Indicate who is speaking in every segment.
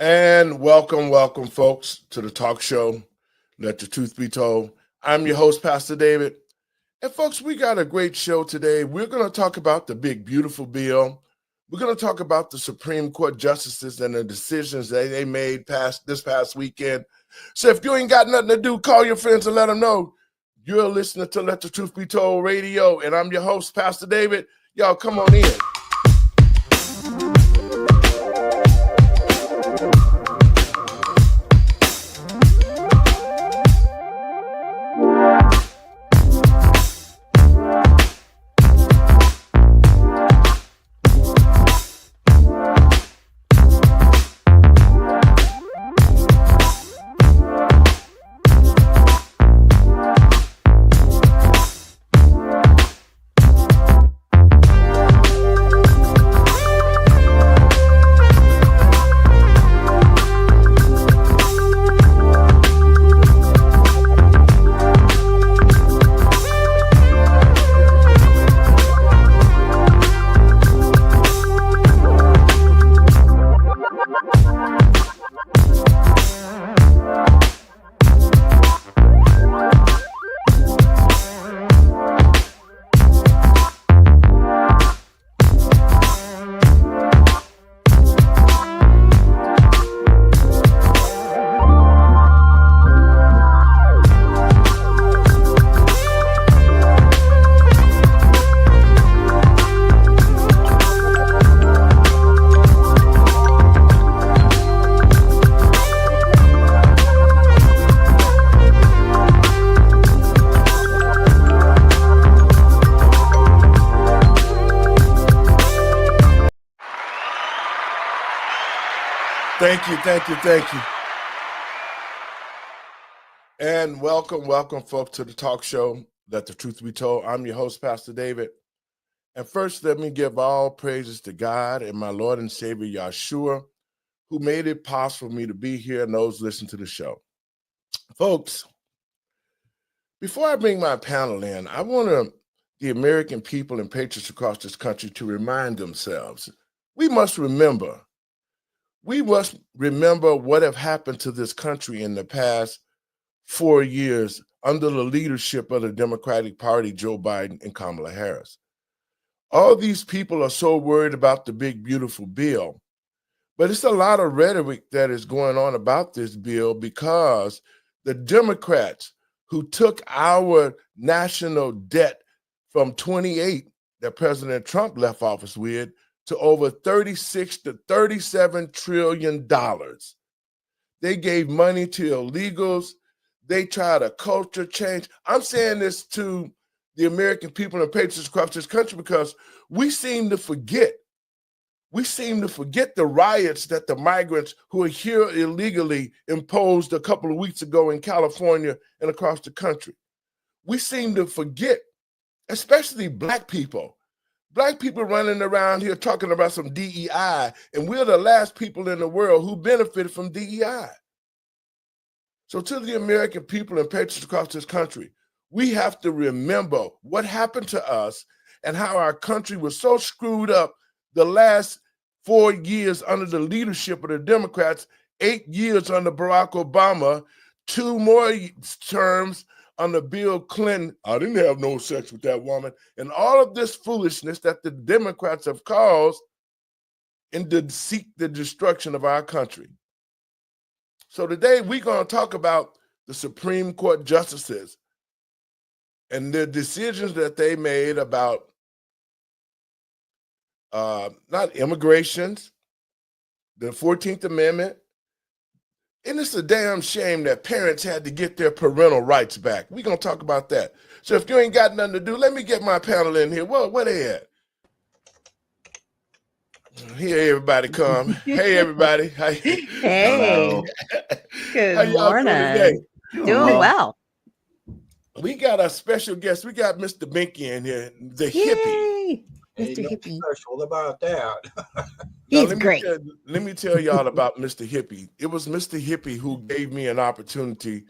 Speaker 1: And welcome, folks, to the talk show, Let the Truth Be Told. I'm your host, Pastor David. And, folks, we got a great show today. We're going to talk about the big, beautiful bill. We're going to talk about the Supreme Court justices and the decisions that they made this past weekend. So if you ain't got nothing to do, call your friends and let them know. You're listening to Let the Truth Be Told radio, and I'm your host, Pastor David. Y'all, come on in. Thank you. And welcome, folks, to the talk show, Let the Truth Be Told. I'm your host, Pastor David. And first, let me give all praises to God and my Lord and Savior, Yahshua, who made it possible for me to be here and those listening to the show. Folks, before I bring my panel in, I want the American people and patriots across this country to remind themselves, we must remember what have happened to this country in the past 4 years under the leadership of the Democratic Party, Joe Biden and Kamala Harris. All these people are so worried about the big, beautiful bill, but it's a lot of rhetoric that is going on about this bill because the Democrats who took our national debt from 28 that President Trump left office with to over 36 to 37 trillion dollars. They gave money to illegals. They tried a culture change. I'm saying this to the American people and patriots across this country because we seem to forget the riots that the migrants who are here illegally imposed a couple of weeks ago in California and across the country. We seem to forget, especially Black people running around here talking about some DEI, and we're the last people in the world who benefited from DEI. So to the American people and patriots across this country, we have to remember what happened to us and how our country was so screwed up the last 4 years under the leadership of the Democrats, 8 years under Barack Obama, 2 more terms under Bill Clinton. I didn't have no sex with that woman. And all of this foolishness that the Democrats have caused and to seek the destruction of our country. So today we're going to talk about the Supreme Court justices and the decisions that they made about not immigrations, the 14th Amendment. And it's a damn shame that parents had to get their parental rights back. We're going to talk about that. So if you ain't got nothing to do, let me get my panel in here. Where they at? Here, everybody come. Hey, everybody.
Speaker 2: Hey.
Speaker 1: Hello.
Speaker 2: Good
Speaker 1: How y'all
Speaker 2: morning.
Speaker 1: doing today?
Speaker 2: Doing well.
Speaker 1: We got a special guest. We got Mr. Binky in here, the hippie.
Speaker 2: Yay, Mr. Hippie.
Speaker 3: Special about that.
Speaker 2: He's
Speaker 1: Now,
Speaker 2: great.
Speaker 1: Let me tell y'all about Mr. Hippie. It was Mr. Hippie who gave me an opportunity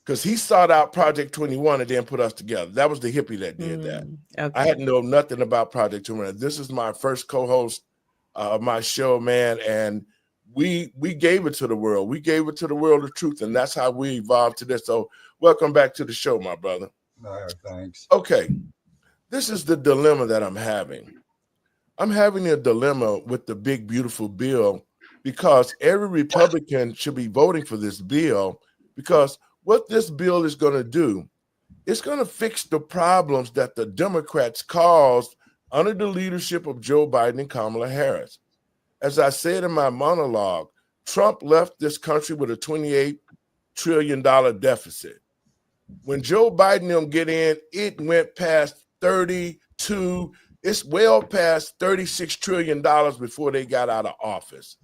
Speaker 1: because he sought out Project 21 and then put us together. That was the hippie that did that.
Speaker 2: Okay.
Speaker 1: I hadn't known nothing about Project 21. This is my first co-host of my show, man, and we gave it to the world. We gave it to the world the truth, and that's how we evolved to this. So welcome back to the show, my brother.
Speaker 3: All right, thanks.
Speaker 1: Okay, this is the dilemma that I'm having. I'm having a dilemma with the big, beautiful bill because every Republican should be voting for this bill, because what this bill is going to do, it's going to fix the problems that the Democrats caused under the leadership of Joe Biden and Kamala Harris. As I said in my monologue, Trump left this country with a $28 trillion deficit. When Joe Biden and them get in, it went past 32. It's well past $36 trillion before they got out of office.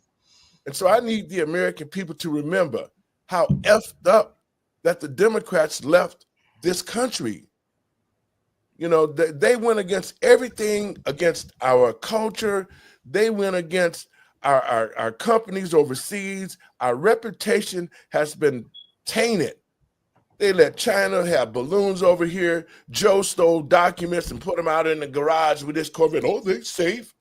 Speaker 1: And so I need the American people to remember how effed up that the Democrats left this country. You know, they went against everything, against our culture. They went against our companies overseas. Our reputation has been tainted. They let China have balloons over here. Joe stole documents and put them out in the garage with his Corvette. Oh, they're safe.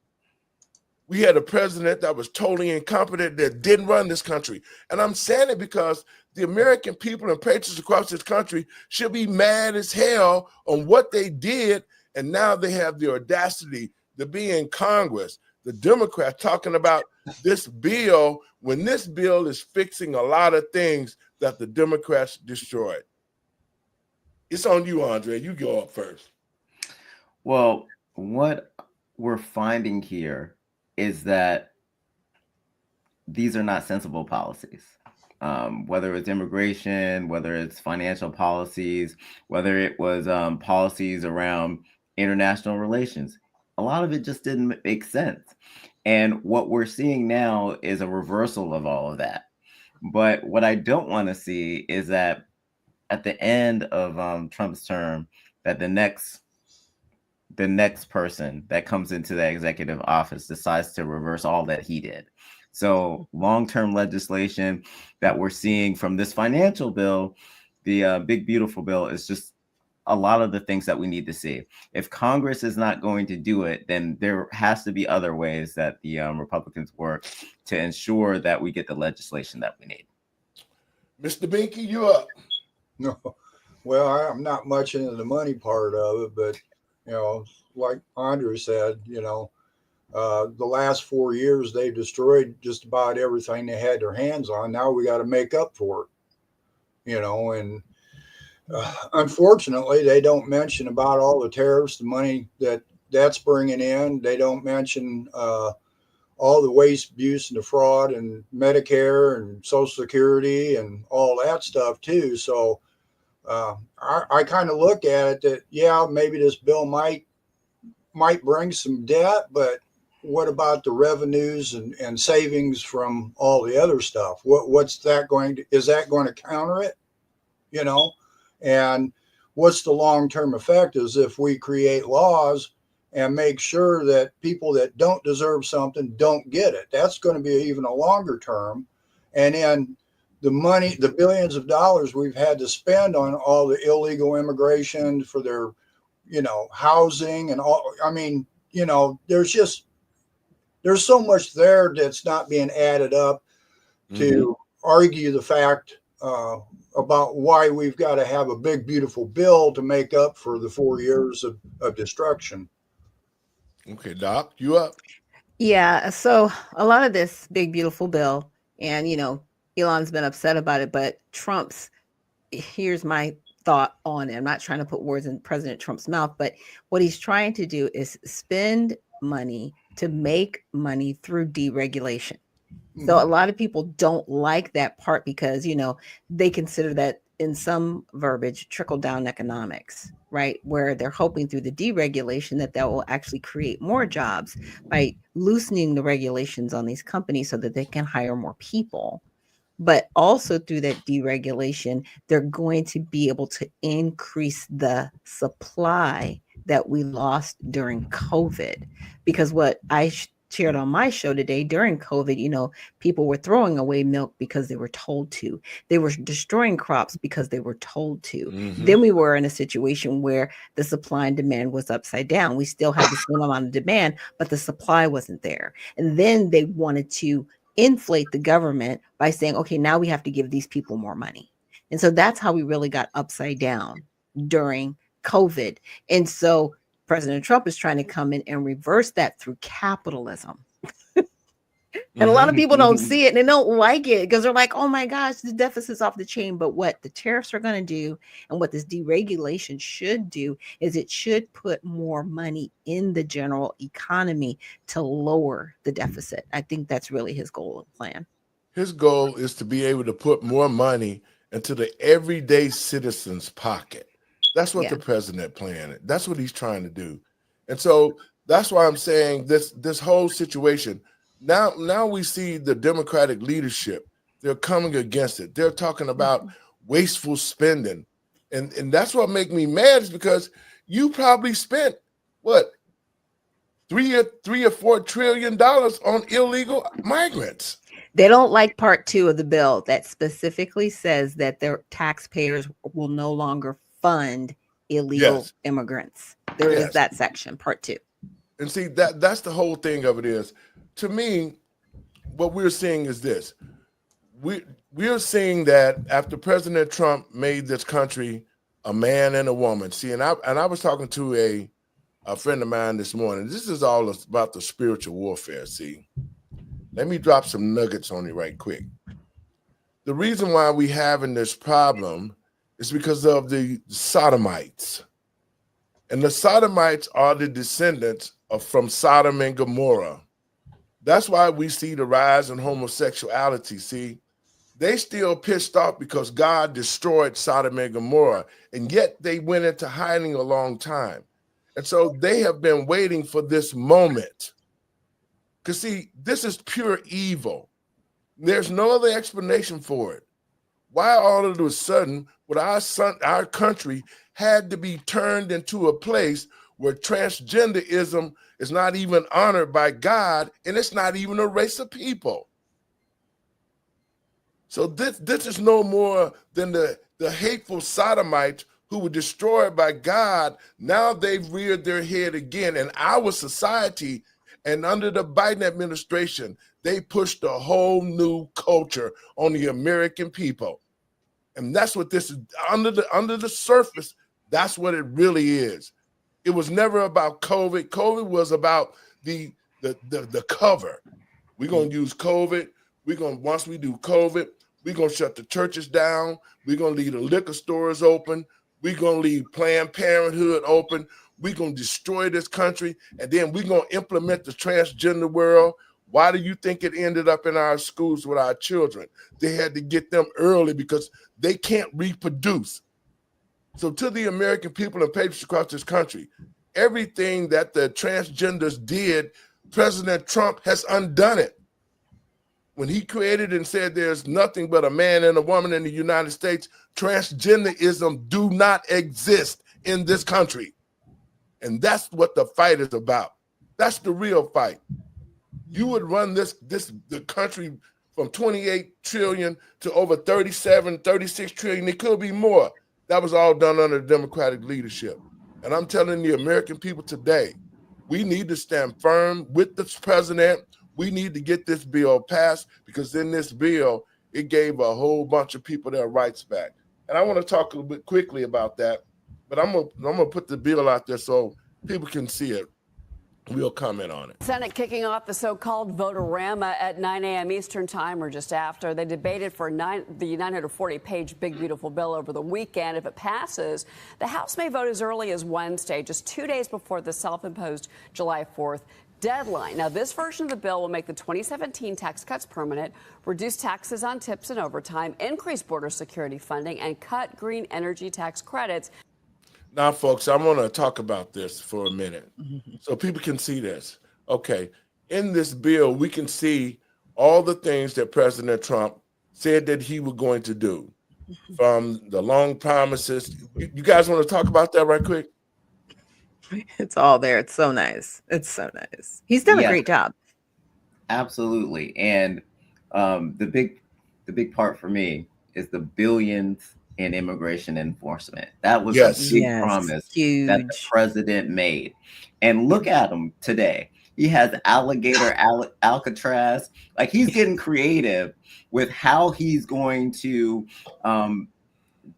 Speaker 1: We had a president that was totally incompetent, that didn't run this country. And I'm saying it because the American people and patriots across this country should be mad as hell on what they did. And now they have the audacity to be in Congress, the Democrats talking about this bill, when this bill is fixing a lot of things that the Democrats destroyed. It's on you, Andre. You go up first.
Speaker 4: Well, what we're finding here is that these are not sensible policies. Whether it's immigration, whether it's financial policies, whether it was policies around international relations, a lot of it just didn't make sense. And what we're seeing now is a reversal of all of that. But what I don't want to see is that at the end of Trump's term, that the next person that comes into the executive office decides to reverse all that he did. So long-term legislation that we're seeing from this financial bill, the big, beautiful bill, is just a lot of the things that we need to see. If Congress is not going to do it, then there has to be other ways that the Republicans work to ensure that we get the legislation that we need.
Speaker 1: Mr. Binky, you up?
Speaker 3: No, well, I'm not much into the money part of it, but you know, like Andre said, you know, the last 4 years they destroyed just about everything they had their hands on. Now we got to make up for it, you know, and unfortunately they don't mention about all the tariffs, the money that's bringing in. They don't mention all the waste, abuse, and the fraud, and Medicare and Social Security and all that stuff too. So I kind of look at it that, yeah, maybe this bill might bring some debt, but what about the revenues and savings from all the other stuff? What's that going to, is that going to counter it? You know, and what's the long-term effect is if we create laws and make sure that people that don't deserve something don't get it. That's going to be even a longer term. And then the money, the billions of dollars we've had to spend on all the illegal immigration for their, you know, housing and all. I mean, you know, there's so much there that's not being added up to argue the fact about why we've got to have a big, beautiful bill to make up for the 4 years of destruction.
Speaker 1: Okay, Doc, you up?
Speaker 2: Yeah. So a lot of this big, beautiful bill, and, you know, Elon's been upset about it, but here's my thought on it. I'm not trying to put words in President Trump's mouth, but what he's trying to do is spend money to make money through deregulation. So a lot of people don't like that part because, you know, they consider that in some verbiage, trickle down economics, right? Where they're hoping through the deregulation that will actually create more jobs by loosening the regulations on these companies so that they can hire more people. But also through that deregulation, they're going to be able to increase the supply that we lost during COVID. Because what I shared on my show today, during COVID, you know, people were throwing away milk because they were told to. They were destroying crops because they were told to. Then we were in a situation where the supply and demand was upside down. We still had the same amount of demand, but the supply wasn't there. And then they wanted to inflate the government by saying, okay, now we have to give these people more money. And so that's how we really got upside down during COVID. And so President Trump is trying to come in and reverse that through capitalism. And a lot of people don't see it and they don't like it because they're like, oh my gosh, the deficit's off the chain. But what the tariffs are going to do and what this deregulation should do is it should put more money in the general economy to lower the deficit. I think that's really his goal and plan.
Speaker 1: His goal is to be able to put more money into the everyday citizen's pocket. That's what the president planned. That's what he's trying to do. And so that's why I'm saying this whole situation. Now we see the Democratic leadership. They're coming against it. They're talking about wasteful spending. And that's what makes me mad is because you probably spent what, $3 or $4 trillion on illegal migrants.
Speaker 2: They don't like part 2 of the bill that specifically says that their taxpayers will no longer fund illegal immigrants. There is that section, part 2.
Speaker 1: And see, that's the whole thing of it is, to me, what we're seeing is this. We're seeing that after President Trump made this country a man and a woman. See, and I was talking to a friend of mine this morning. This is all about the spiritual warfare, see. Let me drop some nuggets on you right quick. The reason why we having this problem is because of the Sodomites. And the Sodomites are the descendants from Sodom and Gomorrah. That's why we see the rise in homosexuality, see. They still pissed off because God destroyed Sodom and Gomorrah, and yet they went into hiding a long time. And so they have been waiting for this moment. Because, see, this is pure evil. There's no other explanation for it. Why all of a sudden would our country had to be turned into a place where transgenderism is not even honored by God, and it's not even a race of people? So this is no more than the hateful Sodomites who were destroyed by God. Now they've reared their head again in our society. And under the Biden administration, they pushed a whole new culture on the American people. And that's what this is. Under the surface, that's what it really is. It was never about COVID. COVID was about the cover. We're gonna use COVID. Once we do COVID, we're gonna shut the churches down. We're gonna leave the liquor stores open. We're gonna leave Planned Parenthood open. We're going to destroy this country, and then we're going to implement the transgender world. Why do you think it ended up in our schools with our children? They had to get them early because they can't reproduce. So to the American people and patriots across this country, everything that the transgenders did, President Trump has undone it. When he created and said there's nothing but a man and a woman in the United States, transgenderism do not exist in this country. And that's what the fight is about. That's the real fight. You would run the country from 28 trillion to over 37, 36 trillion. It could be more. That was all done under Democratic leadership. And I'm telling the American people today, we need to stand firm with this president. We need to get this bill passed because in this bill, it gave a whole bunch of people their rights back. And I want to talk a little bit quickly about that. But I'm gonna put the bill out there so people can see it. We'll comment on it.
Speaker 5: Senate kicking off the so-called vote-a-rama at 9 a.m. Eastern time or just after. They debated for the 940-page big, beautiful bill over the weekend. If it passes, the House may vote as early as Wednesday, just 2 days before the self-imposed July 4th deadline. Now, this version of the bill will make the 2017 tax cuts permanent, reduce taxes on tips and overtime, increase border security funding, and cut green energy tax credits.
Speaker 1: Now, folks, I want to talk about this for a minute so people can see this. Okay, in this bill, we can see all the things that President Trump said that he was going to do, from the long promises. You guys want to talk about that right quick?
Speaker 2: It's all there. It's so nice. It's so nice. He's done a great job.
Speaker 4: Absolutely. And the big part for me is the billions in immigration enforcement. That was a big promise that the president made. And look at him today. He has alligator Alcatraz. Like, he's getting creative with how he's going to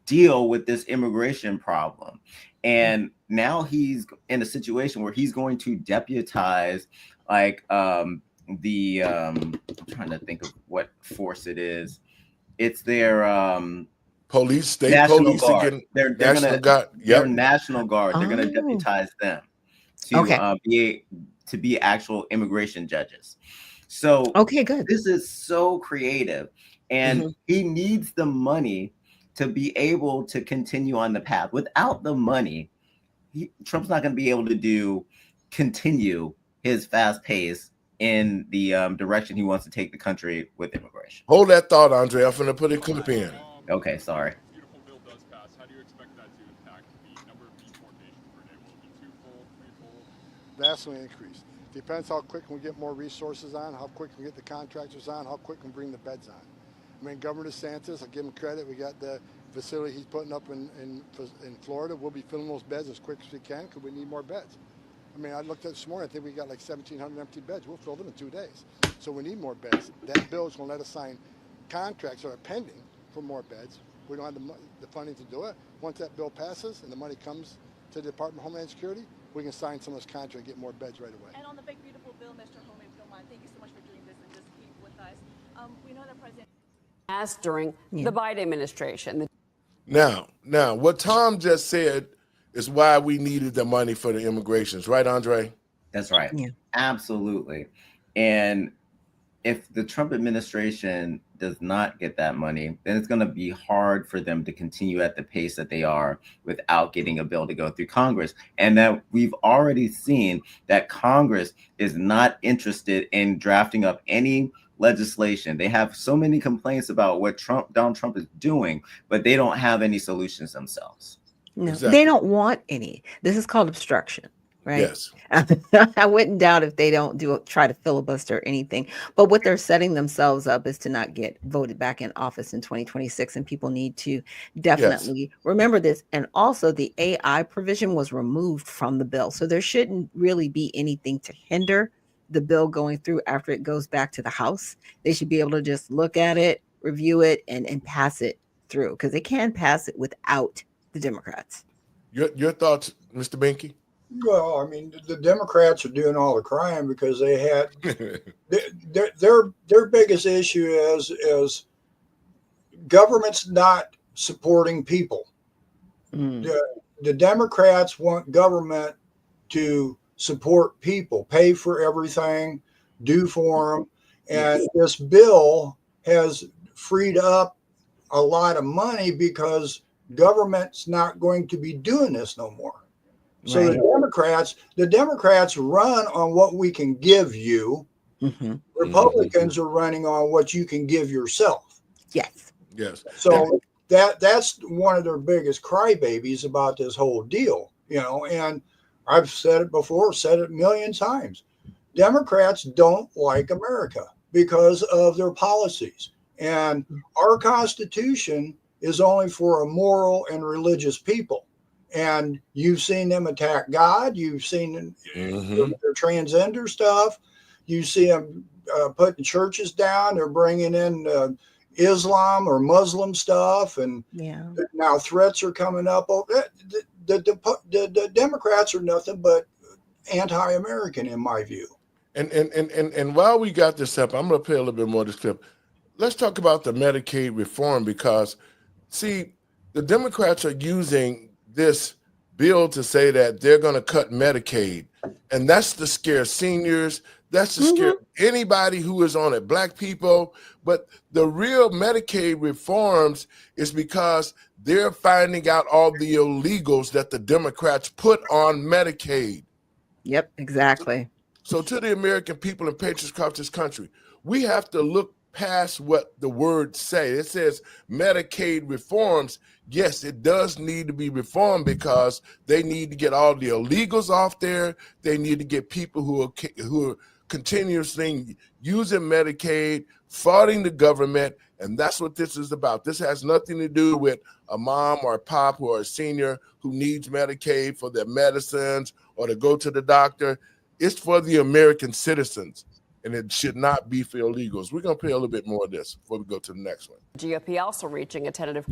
Speaker 4: deal with this immigration problem. And now he's in a situation where he's going to deputize like I'm trying to think of what force it is. It's their
Speaker 1: police, state
Speaker 4: National
Speaker 1: police
Speaker 4: Guard.
Speaker 1: again.
Speaker 4: They're
Speaker 1: National
Speaker 4: gonna
Speaker 1: Guard.
Speaker 4: their
Speaker 1: Yep.
Speaker 4: National Guard. They're gonna
Speaker 2: Oh.
Speaker 4: deputize them to
Speaker 2: Okay.
Speaker 4: be actual immigration judges. So
Speaker 2: Okay, good.
Speaker 4: this is so creative, and
Speaker 2: Mhm.
Speaker 4: he needs the money to be able to continue on the path. Without the money, Trump's not going to be able to continue his fast pace in the direction he wants to take the country with immigration.
Speaker 1: Hold that thought, Andre. I'm finna put a clip in.
Speaker 4: Okay, sorry.
Speaker 6: Beautiful bill does pass. How do you expect that to impact the number of deportations per day? Will it be twofold, threefold?
Speaker 7: Vastly increased. Depends how quick we get more resources on, how quick we get the contractors on, how quick we bring the beds on. I mean, Governor DeSantis, I give him credit. We got the facility he's putting up in Florida. We'll be filling those beds as quick as we can because we need more beds. I mean, I looked at this morning. I think we got like 1,700 empty beds. We'll fill them in 2 days. So we need more beds. That bill is going to let us sign contracts that are pending for more beds. We don't have the funding to do it. Once that bill passes and the money comes to the Department of Homeland Security, we can sign some of those contracts and get more beds right away.
Speaker 8: And on the big, beautiful bill, Mr. Home, if you don't mind, thank you so much for doing this and just keep with us. We know that President
Speaker 5: Asked during the Biden administration.
Speaker 1: Now, what Tom just said is why we needed the money for the immigrations, right, Andre?
Speaker 4: That's right.
Speaker 2: Yeah.
Speaker 4: Absolutely. And if the Trump administration does not get that money, then it's going to be hard for them to continue at the pace that they are without getting a bill to go through Congress. And that we've already seen that Congress is not interested in drafting up any legislation. They have so many complaints about what Donald Trump is doing, but they don't have any solutions themselves.
Speaker 2: No,
Speaker 1: Exactly.
Speaker 2: they don't want any. This is called obstruction, right?
Speaker 1: Yes.
Speaker 2: I wouldn't doubt if they don't try to filibuster or anything. But what they're setting themselves up is to not get voted back in office in 2026. And people need to definitely remember this. And also the AI provision was removed from the bill. So there shouldn't really be anything to hinder the bill going through after it goes back to the House. They should be able to just look at it, review it, and pass it through, because they can pass it without the Democrats.
Speaker 1: Your thoughts, Mr. Binky?
Speaker 3: Well, I mean, the Democrats are doing all the crying because they had their biggest issue is government's not supporting people. The Democrats want government to support people, pay for everything, do for them. And this bill has freed up a lot of money because government's not going to be doing this no more. So
Speaker 2: Right.
Speaker 3: the Democrats run on what we can give you.
Speaker 2: Mm-hmm.
Speaker 3: Republicans are running on what you can give yourself.
Speaker 2: Yes.
Speaker 1: Yes.
Speaker 3: So that's one of their biggest crybabies about this whole deal, you know, and I've said it before, said it a million times. Democrats don't like America because of their policies. And our Constitution is only for a moral and religious people. And you've seen them attack God. You've seen their transgender stuff. You see them putting churches down. They're bringing in Islam or Muslim stuff. And now threats are coming up. The Democrats are nothing but anti-American in my view.
Speaker 1: And while we got this up, I'm going to play a little bit more of this clip. Let's talk about the Medicaid reform, because, see, the Democrats are using this bill to say that they're going to cut Medicaid, and that's to scare seniors. That's to scare anybody who is on it, Black people. But the real Medicaid reforms is because they're finding out all the illegals that the Democrats put on Medicaid.
Speaker 2: Yep, exactly.
Speaker 1: So to the American people and patriots across this country, we have to look past what the words say. It says Medicaid reforms. Yes, it does need to be reformed because they need to get all the illegals off there. They need to get people who are continuously using Medicaid, frauding the government, and that's what this is about. This has nothing to do with a mom or a pop or a senior who needs Medicaid for their medicines or to go to the doctor. It's for the American citizens, and it should not be for illegals. We're going to play a little bit more of this before we go to the next one.
Speaker 5: GOP also reaching a tentative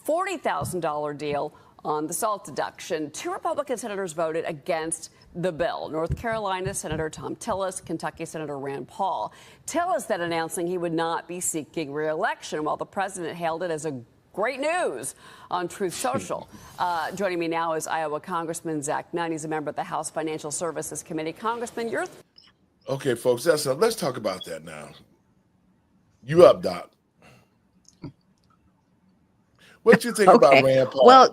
Speaker 5: $40,000 deal on the SALT deduction. 2 Republican senators voted against the bill. North Carolina Senator Tom Tillis, Kentucky Senator Rand Paul. Tillis then announcing he would not be seeking re-election, while the president hailed it as a great news on Truth Social. Joining me now is Iowa Congressman Zach Nunn. He's a member of the House Financial Services Committee. Congressman, your
Speaker 1: Okay, folks, let's talk about that now. You up, Doc? What you think about Rand Paul?
Speaker 2: Well,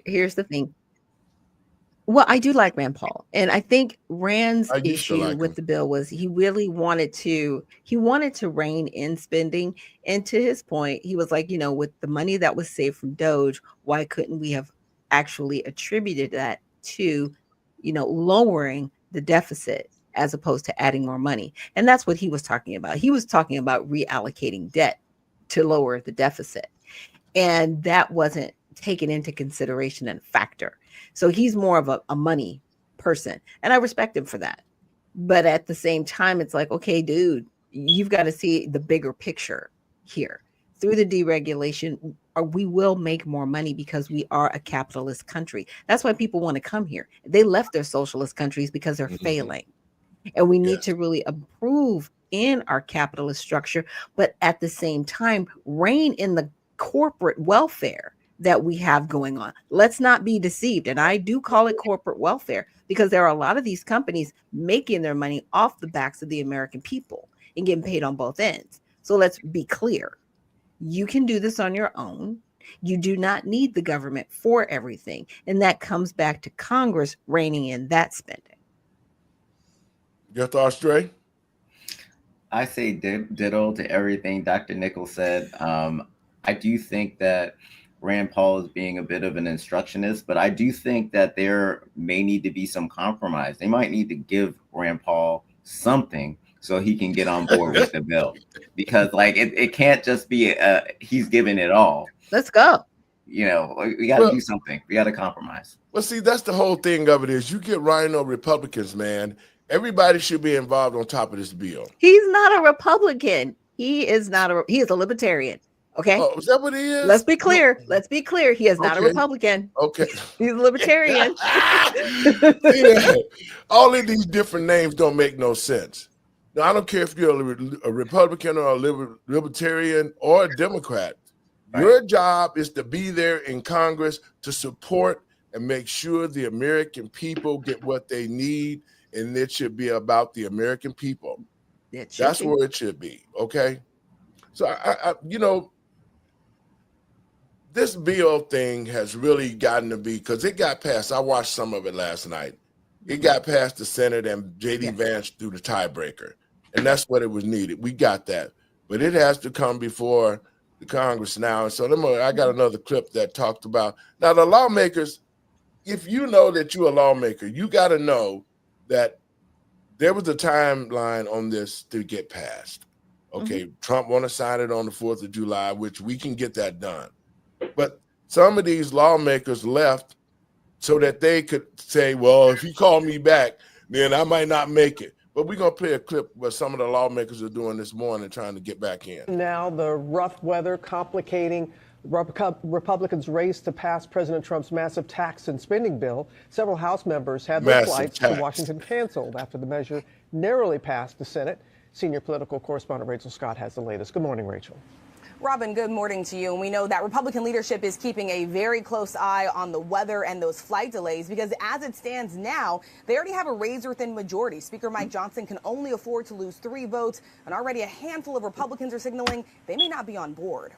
Speaker 2: here's the thing. Well, I do like Rand Paul, and I think Rand's issue with the bill was he really wanted to rein in spending. And to his point, he was like, with the money that was saved from Doge, why couldn't we have actually attributed that to, lowering the deficit as opposed to adding more money? And that's what he was talking about. He was talking about reallocating debt to lower the deficit. And that wasn't taken into consideration and factor. So he's more of a money person. And I respect him for that. But at the same time, it's like, okay, dude, you've got to see the bigger picture here. Through the deregulation, we will make more money because we are a capitalist country. That's why people want to come here. They left their socialist countries because they're failing. And we need to really improve in our capitalist structure, but at the same time, rein in the corporate welfare that we have going on. Let's not be deceived. And I do call it corporate welfare because there are a lot of these companies making their money off the backs of the American people and getting paid on both ends. So let's be clear. You can do this on your own. You do not need the government for everything. And that comes back to Congress reining in that spending.
Speaker 1: Your thoughts, Dre?
Speaker 4: I say ditto to everything Dr. Nichols said. I do think that Rand Paul is being a bit of an instructionist, but I do think that there may need to be some compromise. They might need to give Rand Paul something so he can get on board with the bill, because it can't just be he's giving it all.
Speaker 2: Let's go.
Speaker 4: We got to do something. We got to compromise.
Speaker 1: Well, see, that's the whole thing of it is you get rhino Republicans, man. Everybody should be involved on top of this bill.
Speaker 2: He's not a Republican. He is a libertarian. Okay.
Speaker 1: Oh, is that what he is?
Speaker 2: Let's be clear. He is not a Republican.
Speaker 1: Okay.
Speaker 2: He's a libertarian.
Speaker 1: All of these different names don't make no sense. Now, I don't care if you're a Republican or a libertarian or a Democrat. Right. Your job is to be there in Congress to support and make sure the American people get what they need. And it should be about the American people. That's where it should be. Okay. So I this bill thing has really gotten to be, because it got passed. I watched some of it last night. It got past the Senate and J.D. Vance through the tiebreaker. And that's what it was needed. We got that. But it has to come before the Congress now. And so I got another clip that talked about, now the lawmakers, if you know that you're a lawmaker, you got to know that there was a timeline on this to get passed. Okay, Trump want to sign it on the 4th of July, which we can get that done. But some of these lawmakers left so that they could say, well, if he called me back, then I might not make it. But we're going to play a clip where some of the lawmakers are doing this morning trying to get back in.
Speaker 9: Now the rough weather complicating Republicans' race to pass President Trump's massive tax and spending bill. Several House members had their flights to Washington canceled after the measure narrowly passed the Senate. Senior political correspondent Rachel Scott has the latest. Good morning, Rachel.
Speaker 10: Robin, good morning to you. And we know that Republican leadership is keeping a very close eye on the weather and those flight delays, because as it stands now, they already have a razor-thin majority. Speaker Mike Johnson can only afford to lose 3 votes, and already a handful of Republicans are signaling they may not be on board.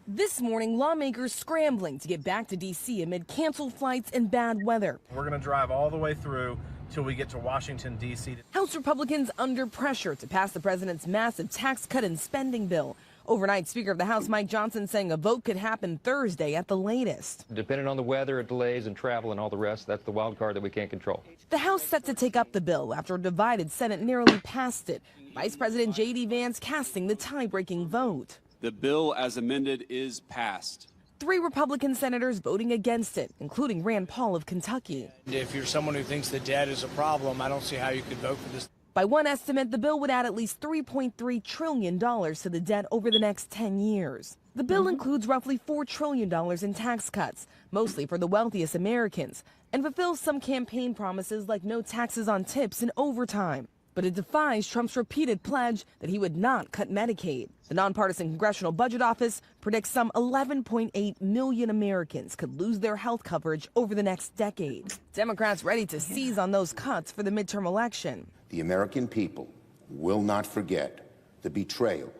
Speaker 11: This morning, lawmakers scrambling to get back to D.C. amid canceled flights and bad weather.
Speaker 12: We're going to drive all the way through till we get to Washington, D.C.
Speaker 11: House Republicans under pressure to pass the president's massive tax cut and spending bill. Overnight, Speaker of the House Mike Johnson saying a vote could happen Thursday at the latest.
Speaker 13: Depending on the weather, delays and travel and all the rest, that's the wild card that we can't control.
Speaker 11: The House set to take up the bill after a divided Senate narrowly passed it. Vice President J.D. Vance casting the tie-breaking vote.
Speaker 14: The bill as amended is passed.
Speaker 11: 3 Republican senators voting against it, including Rand Paul of Kentucky.
Speaker 14: If you're someone who thinks that debt is a problem, I don't see how you could vote for this.
Speaker 11: By one estimate, the bill would add at least $3.3 trillion to the debt over the next 10 years. The bill includes roughly $4 trillion in tax cuts, mostly for the wealthiest Americans, and fulfills some campaign promises like no taxes on tips and overtime. But it defies Trump's repeated pledge that he would not cut Medicaid. The nonpartisan Congressional Budget Office predicts some 11.8 million Americans could lose their health coverage over the next decade. Democrats ready to seize on those cuts for the midterm election.
Speaker 15: The American people will not forget the betrayal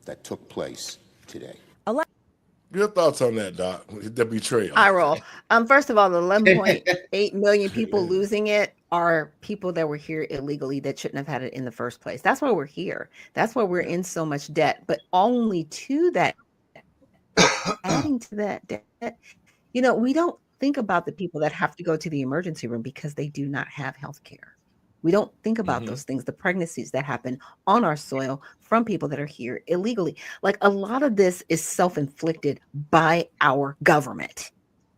Speaker 15: that took place today.
Speaker 1: Your thoughts on that, Doc? The betrayal.
Speaker 2: I roll. First of all, the 11.8 million people losing it are people that were here illegally that shouldn't have had it in the first place. That's why we're here. That's why we're in so much debt. But only to that, adding to that debt, we don't think about the people that have to go to the emergency room because they do not have health care. We don't think about those things, the pregnancies that happen on our soil from people that are here illegally. Like, a lot of this is self-inflicted by our government.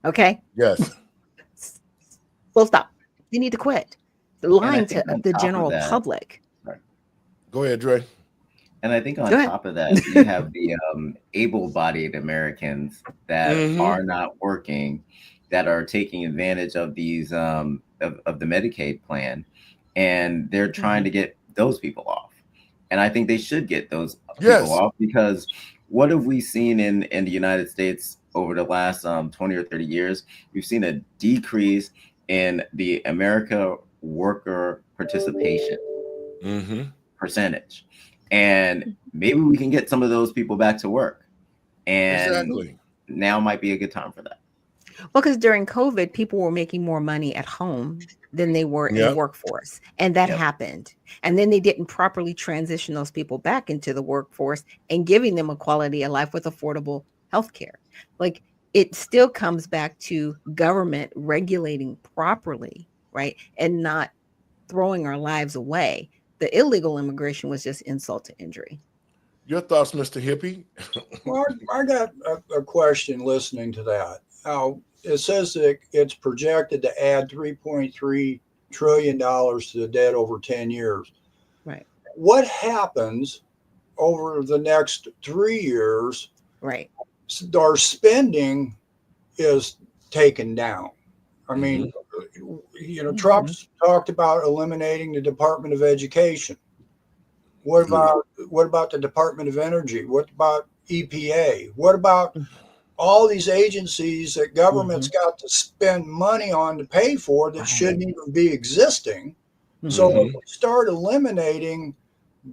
Speaker 2: Okay?
Speaker 1: Yes.
Speaker 2: Full stop. They need to quit lying to the general public.
Speaker 1: Go ahead, Dre.
Speaker 4: And I think on top of that, you have the able-bodied Americans that are not working, that are taking advantage of these of the Medicaid plan. And they're trying to get those people off. And I think they should get those people off, because what have we seen in the United States over the last 20 or 30 years? We've seen a decrease in the America worker participation percentage. And maybe we can get some of those people back to work. And now might be a good time for that.
Speaker 2: Well, because during COVID, people were making more money at home than they were in the workforce. And that happened. And then they didn't properly transition those people back into the workforce and giving them a quality of life with affordable health care. Like, it still comes back to government regulating properly, right? And not throwing our lives away. The illegal immigration was just insult to injury.
Speaker 1: Your thoughts, Mr. Hippie?
Speaker 3: Well, I got a question listening to that. It says that it's projected to add $3.3 trillion to the debt over 10 years.
Speaker 2: Right.
Speaker 3: What happens over the next 3 years?
Speaker 2: Right.
Speaker 3: Our spending is taken down. I mean, Trump's talked about eliminating the Department of Education. What about the Department of Energy? What about EPA? What about all these agencies that government's got to spend money on to pay for that shouldn't even be existing? So if we start eliminating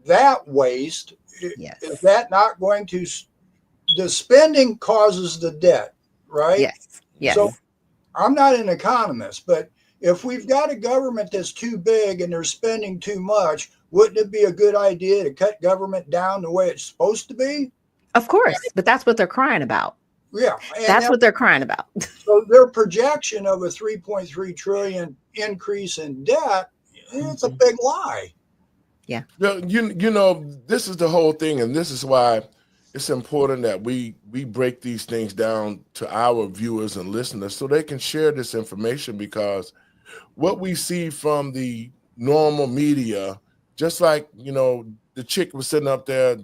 Speaker 3: that waste, is that not going to, the spending causes the debt, right?
Speaker 2: Yes. Yes.
Speaker 3: So I'm not an economist, but if we've got a government that's too big and they're spending too much, wouldn't it be a good idea to cut government down the way it's supposed to be?
Speaker 2: Of course, but that's what they're crying about.
Speaker 3: Yeah.
Speaker 2: That's what they're crying about.
Speaker 3: So their projection of a 3.3 trillion increase in debt, it's a big lie.
Speaker 2: Yeah.
Speaker 1: You know, this is the whole thing, and this is why it's important that we break these things down to our viewers and listeners so they can share this information, because what we see from the normal media, just like, the chick was sitting up there,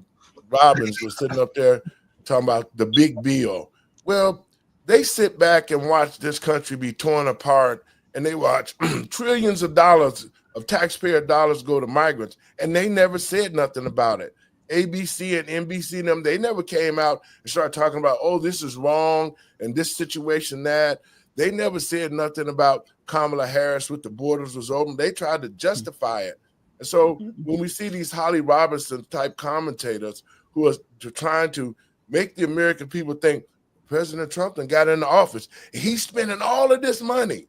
Speaker 1: Robbins was sitting up there talking about the big bill. Well, they sit back and watch this country be torn apart, and they watch trillions of dollars of taxpayer dollars go to migrants, and they never said nothing about it. ABC and NBC and them, they never came out and started talking about, oh, this is wrong and this situation, that. They never said nothing about Kamala Harris with the borders was open. They tried to justify it. And so when we see these Holly Robinson type commentators who are trying to make the American people think President Trump done got into office, he's spending all of this money,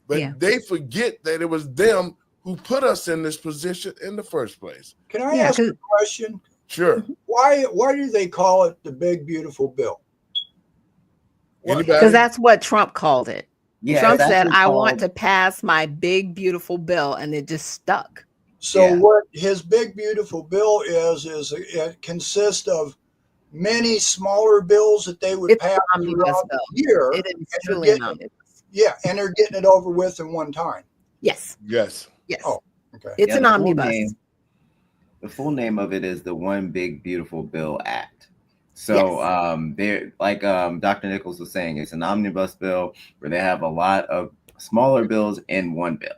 Speaker 1: but they forget that it was them who put us in this position in the first place.
Speaker 3: Can I ask a question?
Speaker 1: Sure.
Speaker 3: Why do they call it the big beautiful bill?
Speaker 2: Because that's what Trump called it.
Speaker 4: Yeah,
Speaker 2: Trump said, I want to pass my big beautiful bill, and it just stuck.
Speaker 3: So what his big beautiful bill is it consists of many smaller bills that they would pass throughout the year.
Speaker 2: It is truly an omnibus.
Speaker 3: Yeah, and they're getting it over with in one time.
Speaker 2: Yes.
Speaker 1: Yes.
Speaker 2: Yes.
Speaker 3: Oh, okay.
Speaker 2: It's an omnibus.
Speaker 4: The full name of it is the One Big Beautiful Bill Act. So they're like Dr. Nichols was saying, it's an omnibus bill where they have a lot of smaller bills in one bill.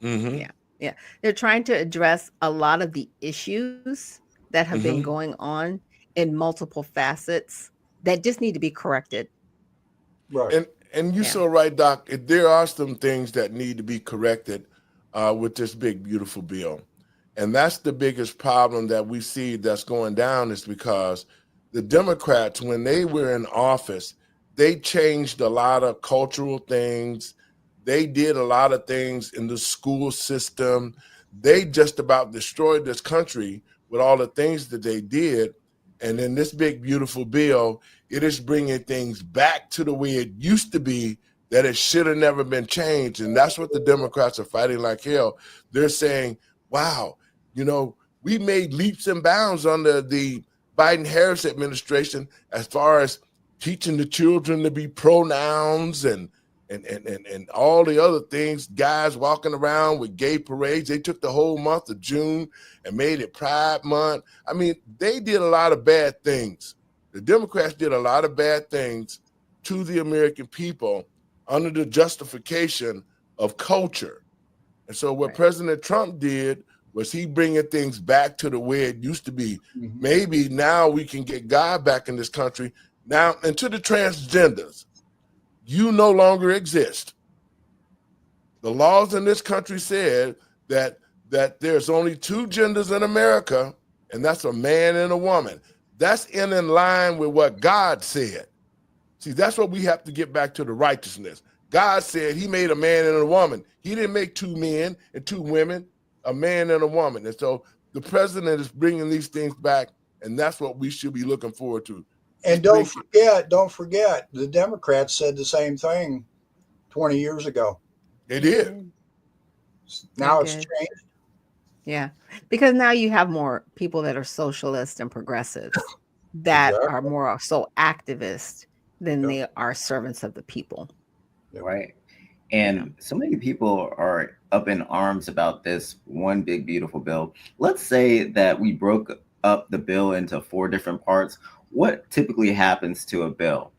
Speaker 1: Mm-hmm.
Speaker 2: Yeah. They're trying to address a lot of the issues that have been going on in multiple facets that just need to be corrected.
Speaker 3: Right.
Speaker 1: And you're so right, Doc. There are some things that need to be corrected with this big, beautiful bill. And that's the biggest problem that we see that's going down, is because the Democrats, when they were in office, they changed a lot of cultural things. They did a lot of things in the school system. They just about destroyed this country with all the things that they did. And in this big, beautiful bill, it is bringing things back to the way it used to be, that it should have never been changed. And that's what the Democrats are fighting like hell. They're saying, wow, you know, we made leaps and bounds under the Biden-Harris administration as far as teaching the children to be pronouns and all the other things, guys walking around with gay parades. They took the whole month of June and made it Pride Month. I mean, they did a lot of bad things. The Democrats did a lot of bad things to the American people under the justification of culture. And so what President Trump did was he bringing things back to the way it used to be. Maybe now we can get God back in this country. Now, and to the transgenders, you no longer exist. The laws in this country said that there's only two genders in America, and that's a man and a woman. That's in line with what God said. See, that's what we have to get back to, the righteousness. God said he made a man and a woman. He didn't make two men and two women, a man and a woman. And so the president is bringing these things back, and that's what we should be looking forward to.
Speaker 3: And don't forget, the Democrats said the same thing 20 years ago.
Speaker 1: They did.
Speaker 3: Now it's changed.
Speaker 2: Yeah, because now you have more people that are socialists and progressives that are more so activist than they are servants of the people.
Speaker 4: Right. And so many people are up in arms about this one big, beautiful bill. Let's say that we broke up the bill into 4 different parts. What typically happens to a bill?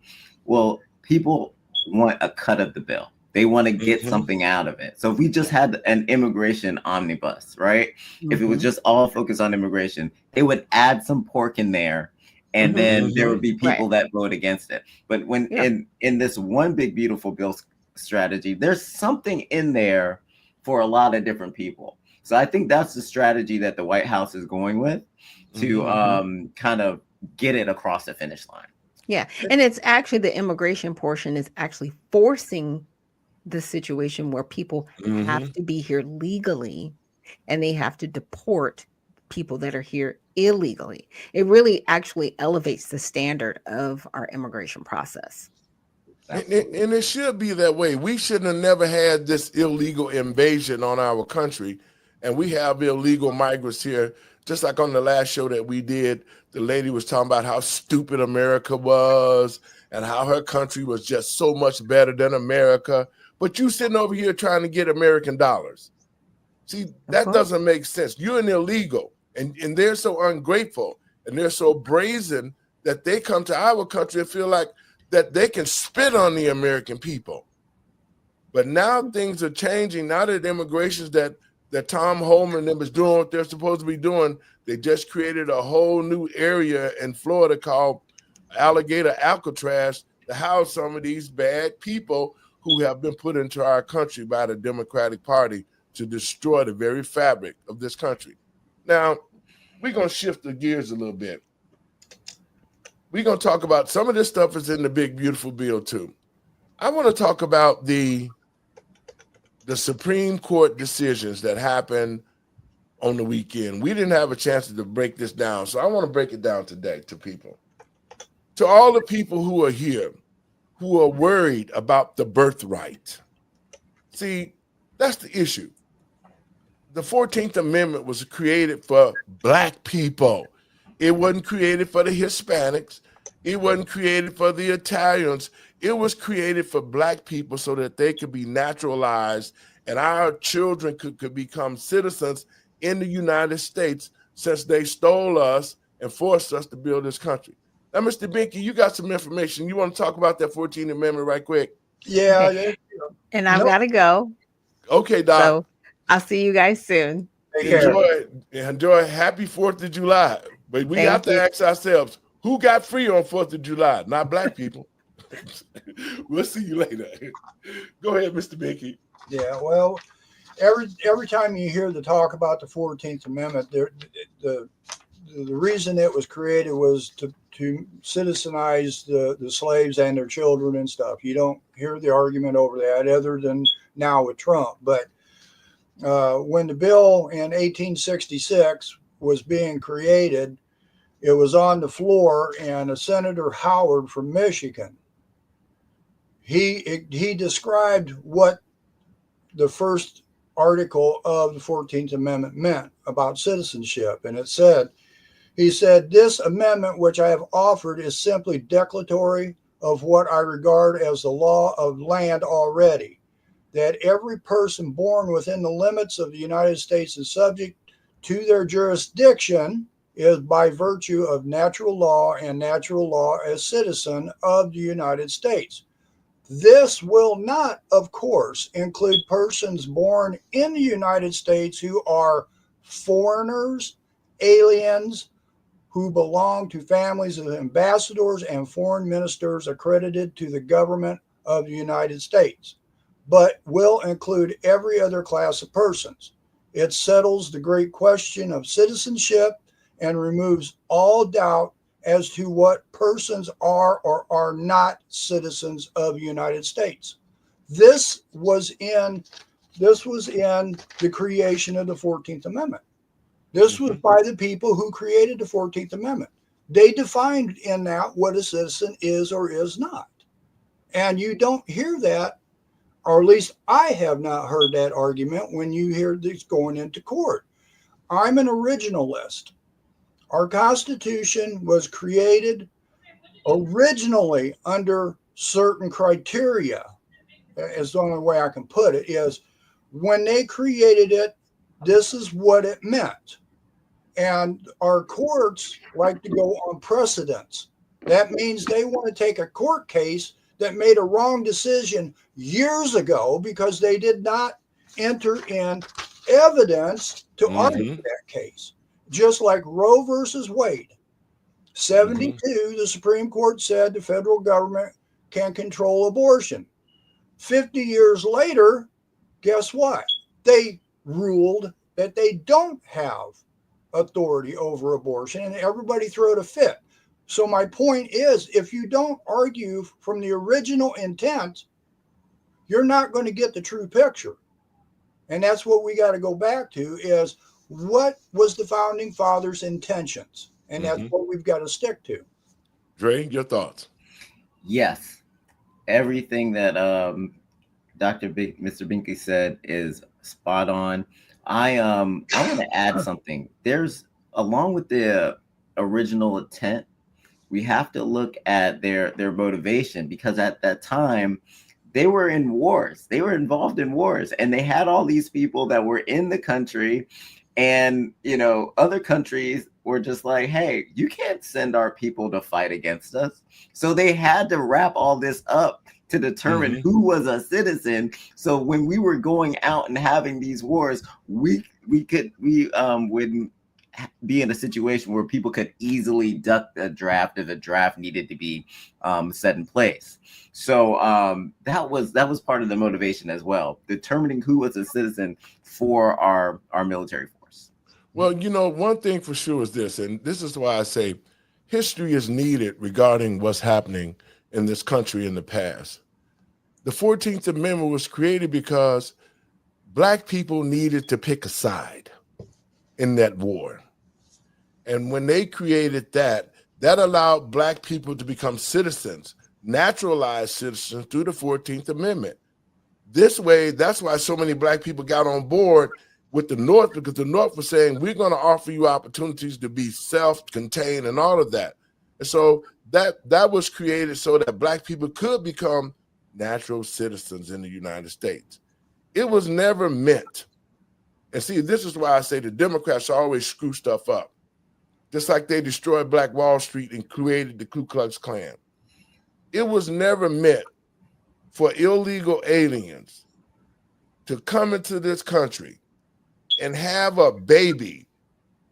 Speaker 4: Well, people want a cut of the bill. They want to get something out of it. So if we just had an immigration omnibus, right? If it was just all focused on immigration, they would add some pork in there, and then there would be people that vote against it. But when in this one big, beautiful bill strategy, there's something in there for a lot of different people. So I think that's the strategy that the White House is going with to kind of get it across the finish line.
Speaker 2: Yeah. And it's actually, the immigration portion is actually forcing the situation where people have to be here legally, and they have to deport people that are here illegally. It really actually elevates the standard of our immigration process.
Speaker 1: And it should be that way. We shouldn't have never had this illegal invasion on our country, and we have illegal migrants here. Just like on the last show that we did, the lady was talking about how stupid America was and how her country was just so much better than America. But you sitting over here trying to get American dollars. See, that doesn't make sense. You're an illegal, and they're so ungrateful, and they're so brazen that they come to our country and feel like that they can spit on the American people. But now things are changing. Now that immigrations that Tom Homan and them is doing what they're supposed to be doing, they just created a whole new area in Florida called Alligator Alcatraz to house some of these bad people who have been put into our country by the Democratic Party to destroy the very fabric of this country. Now, we're going to shift the gears a little bit. We're going to talk about some of this stuff is in the big, beautiful bill, too. I want to talk about the Supreme Court decisions that happened on the weekend. We didn't have a chance to break this down, so I want to break it down today to people. To all the people who are here, who are worried about the birthright. See, that's the issue. The 14th Amendment was created for Black people. It wasn't created for the Hispanics. It wasn't created for the Italians. It was created for black people so that they could be naturalized and our children could become citizens in the United States, since they stole us and forced us to build this country. Now, Mr. Binky, you got some information. You want to talk about that 14th Amendment right quick?
Speaker 3: Yeah.
Speaker 2: Okay. And I've got to go.
Speaker 1: Okay, Doc.
Speaker 2: So I'll see you guys soon.
Speaker 1: Enjoy. Happy 4th of July. But we have to ask ourselves, who got free on 4th of July? Not black people. We'll see you later. Go ahead, Mr. Binky.
Speaker 3: Yeah, well, every time you hear the talk about the 14th Amendment, the reason it was created was to citizenize the slaves and their children and stuff. You don't hear the argument over that other than now with Trump. But when the bill in 1866 was being created, it was on the floor, and Senator Howard from Michigan, he described what the first article of the 14th Amendment meant about citizenship. And he said, this amendment which I have offered is simply declaratory of what I regard as the law of land already, that every person born within the limits of the United States and subject to their jurisdiction is by virtue of natural law and natural law as citizen of the United States. This will not, of course, include persons born in the United States who are foreigners, aliens, who belong to families of ambassadors and foreign ministers accredited to the government of the United States, but will include every other class of persons. It settles the great question of citizenship and removes all doubt as to what persons are or are not citizens of the United States. This was in the creation of the 14th Amendment. This was by the people who created the 14th Amendment. They defined in that what a citizen is or is not. And you don't hear that, or at least I have not heard that argument when you hear this going into court. I'm an originalist. Our Constitution was created originally under certain criteria, is the only way I can put it, is when they created it, this is what it meant. And our courts like to go on precedents. That means they want to take a court case that made a wrong decision years ago because they did not enter in evidence to argue that case. Just like Roe versus Wade. 72, the Supreme Court said the federal government can control abortion. 50 years later, guess what? They ruled that they don't have authority over abortion, and everybody threw a fit. So my point is, if you don't argue from the original intent, you're not going to get the true picture. And that's what we got to go back to is, what was the founding fathers' intentions? And that's what we've got to stick to.
Speaker 1: Dre, your thoughts?
Speaker 4: Yes. Everything that Mr. Binky said is spot on. I want to add something. There's, along with the original intent, we have to look at their motivation, because at that time, they were in wars. They were involved in wars, and they had all these people that were in the country. And, other countries were just like, hey, you can't send our people to fight against us. So they had to wrap all this up to determine who was a citizen. So when we were going out and having these wars, we wouldn't be in a situation where people could easily duck a draft if a draft needed to be set in place. So that was part of the motivation as well, determining who was a citizen for our military force.
Speaker 1: Well, one thing for sure is this, and this is why I say history is needed regarding what's happening in this country in the past. The 14th Amendment was created because Black people needed to pick a side in that war. And when they created that allowed Black people to become citizens, naturalized citizens through the 14th Amendment. This way, that's why so many Black people got on board with the North, because the North was saying, we're going to offer you opportunities to be self-contained and all of that. And so that was created so that Black people could become natural citizens in the United States. It was never meant. And see, this is why I say the Democrats always screw stuff up. Just like they destroyed Black Wall Street and created the Ku Klux Klan. It was never meant for illegal aliens to come into this country and have a baby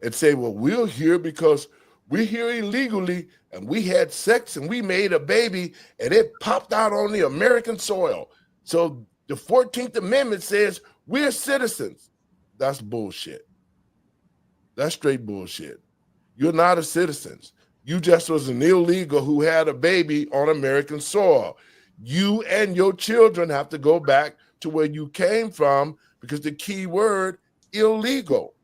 Speaker 1: and say, well, we're here because we're here illegally and we had sex and we made a baby and it popped out on the American soil. So the 14th Amendment says we're citizens. That's bullshit. That's straight bullshit. You're not a citizen. You just was an illegal who had a baby on American soil. You and your children have to go back to where you came from, because the key word, illegal.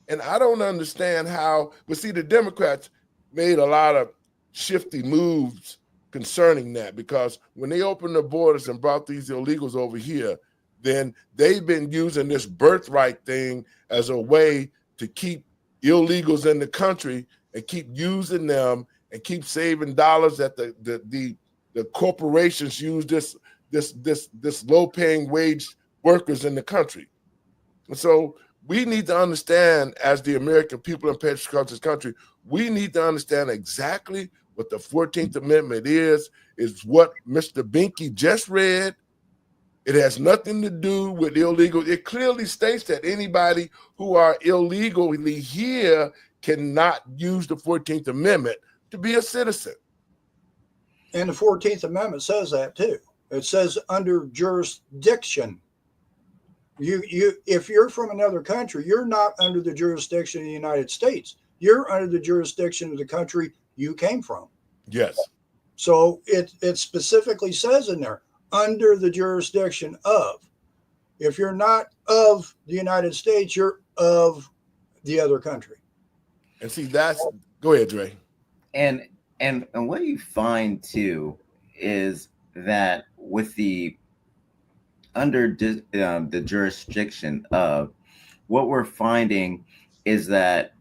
Speaker 1: And I don't understand how, but see, the Democrats made a lot of shifty moves concerning that, because when they opened the borders and brought these illegals over here, then they've been using this birthright thing as a way to keep illegals in the country and keep using them and keep saving dollars that the corporations use this low-paying wage workers in the country. And so we need to understand, as the American people and patriots of this country, we need to understand exactly what the 14th Amendment is what Mr. Binky just read. It has nothing to do with illegal. It clearly states that anybody who are illegally here cannot use the 14th Amendment to be a citizen.
Speaker 3: And the 14th Amendment says that too. It says under jurisdiction. If you're from another country, you're not under the jurisdiction of the United States. You're under the jurisdiction of the country you came from.
Speaker 1: Yes.
Speaker 3: So it specifically says in there, under the jurisdiction of. If you're not of the United States, you're of the other country.
Speaker 1: And see, go ahead, Dre.
Speaker 4: And what you find too is that with the under the jurisdiction of, what we're finding is that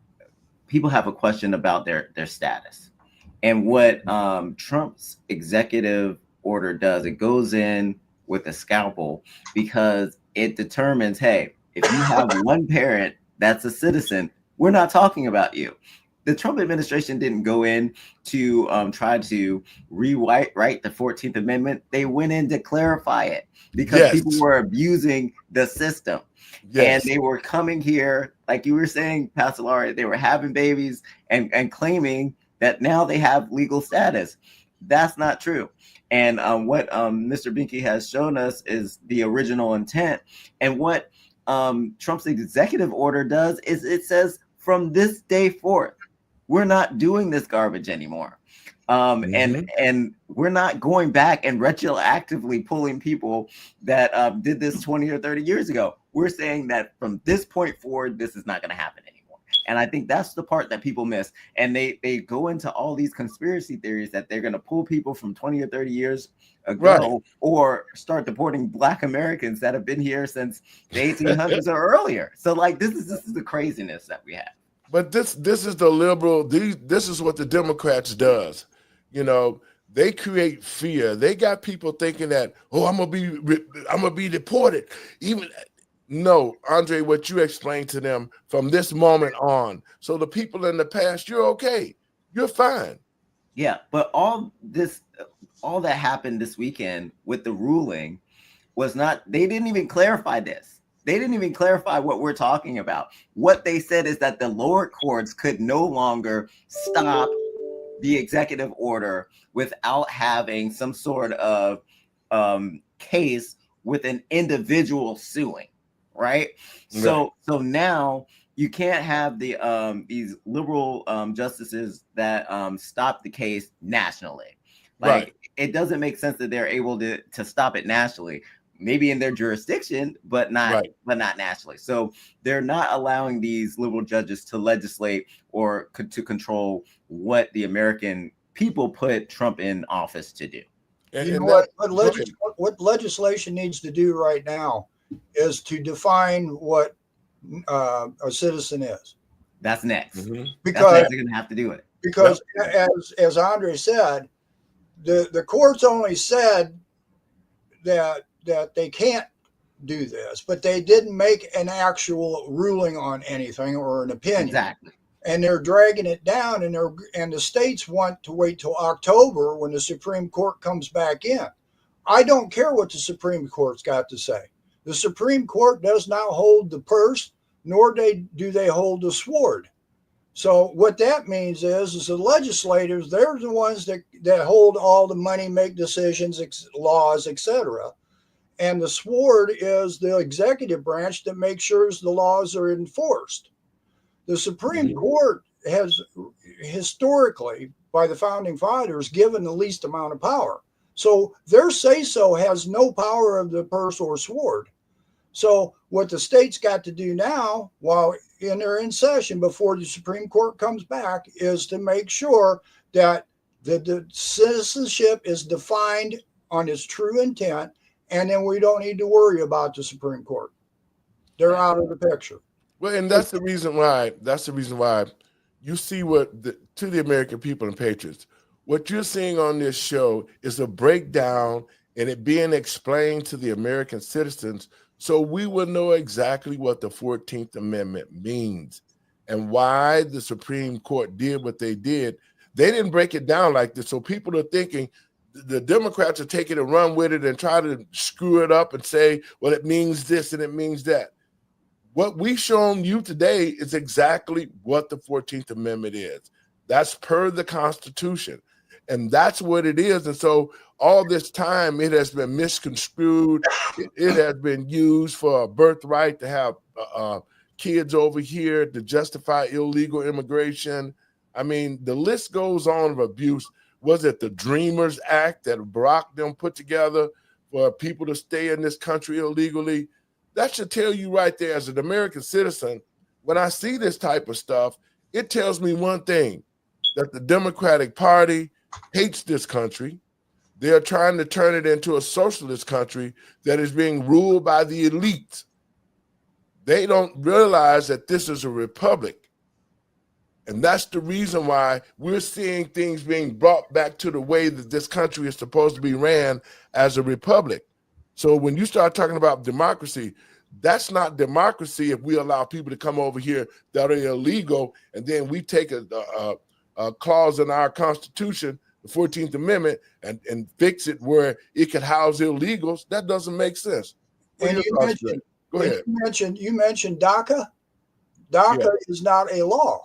Speaker 4: people have a question about their status. And what Trump's executive order does, it goes in with a scalpel, because it determines, hey, if you have one parent that's a citizen, we're not talking about you. The Trump administration didn't go in to try to rewrite the 14th Amendment. They went in to clarify it, because people were abusing the system. And they were coming here, like you were saying, Pastor Lowery, they were having babies and claiming that now they have legal status. That's not true. And what Mr. Binky has shown us is the original intent. And what Trump's executive order does is it says, from this day forth, we're not doing this garbage anymore. And we're not going back and retroactively pulling people that did this 20 or 30 years ago. We're saying that from this point forward, this is not going to happen anymore. And I think that's the part that people miss. And they go into all these conspiracy theories that they're going to pull people from 20 or 30 years ago, or start deporting Black Americans that have been here since the 1800s or earlier. So like, this is the craziness that we have.
Speaker 1: But this is the liberal, this is what the Democrats does. You know, they create fear. They got people thinking that, oh, I'm gonna be deported. No, Andre, what you explained to them from this moment on. So the people in the past, you're okay. You're fine.
Speaker 4: Yeah, but all that happened this weekend with the ruling was not, they didn't even clarify this. They didn't even clarify what we're talking about. What they said is that the lower courts could no longer stop the executive order without having some sort of case with an individual suing, right? So now you can't have these liberal justices that stop the case nationally. Like, it doesn't make sense that they're able to stop it nationally. Maybe in their jurisdiction, but not nationally. So they're not allowing these liberal judges to legislate or to control what the American people put Trump in office to do.
Speaker 3: You know what legislation needs to do right now is to define what a citizen is.
Speaker 4: That's next.
Speaker 3: Because
Speaker 4: they're going to have to do it.
Speaker 3: Because as Andre said, the courts only said that they can't do this, but they didn't make an actual ruling on anything or an opinion.
Speaker 4: Exactly.
Speaker 3: And they're dragging it down, and the states want to wait till October when the Supreme Court comes back in. I don't care what the Supreme Court's got to say. The Supreme Court does not hold the purse, nor do they hold the sword. So what that means is the legislators, they're the ones that hold all the money, make decisions, laws, etc. And the sword is the executive branch that makes sure the laws are enforced. The Supreme Court has historically, by the founding fathers, given the least amount of power. So their say-so has no power of the purse or sword. So what the states got to do now, while they're in session before the Supreme Court comes back, is to make sure that the citizenship is defined on its true intent, and then we don't need to worry about the Supreme Court. They're out of the picture.
Speaker 1: Well, and that's the reason why. That's the reason why you see to the American people and patriots, what you're seeing on this show is a breakdown and it being explained to the American citizens, so we will know exactly what the 14th Amendment means and why the Supreme Court did what they did. They didn't break it down like this, so people are thinking the Democrats are taking and run with it and try to screw it up and say, well, it means this and it means that. What we've shown you today is exactly what the 14th Amendment is. That's per the Constitution. And that's what it is. And so all this time, it has been misconstrued. It has been used for a birthright to have kids over here to justify illegal immigration. I mean, the list goes on of abuse. Was it the Dreamers Act that Barack them put together for people to stay in this country illegally? That should tell you right there, as an American citizen, when I see this type of stuff, it tells me one thing, that the Democratic Party hates this country. They're trying to turn it into a socialist country that is being ruled by the elite. They don't realize that this is a republic. And that's the reason why we're seeing things being brought back to the way that this country is supposed to be ran as a republic. So when you start talking about democracy, that's not democracy if we allow people to come over here that are illegal, and then we take a clause in our Constitution, the 14th Amendment, and fix it where it could house illegals. That doesn't make sense.
Speaker 3: And you mentioned DACA. DACA is not a law.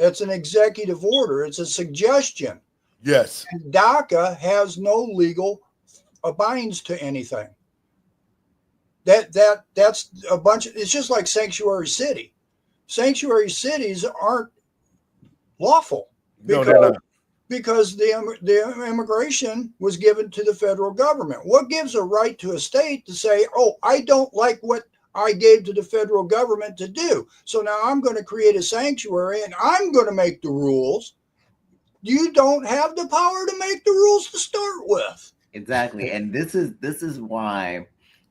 Speaker 3: It's an executive order. It's a suggestion.
Speaker 1: Yes.
Speaker 3: And DACA has no legal binds to anything. That's a bunch of, it's just like sanctuary city. Sanctuary cities aren't lawful because the immigration was given to the federal government. What gives a right to a state to say, oh, I don't like what I gave to the federal government to do, so now I'm going to create a sanctuary and I'm going to make the rules? You don't have the power to make the rules to start with.
Speaker 4: Exactly. And this is why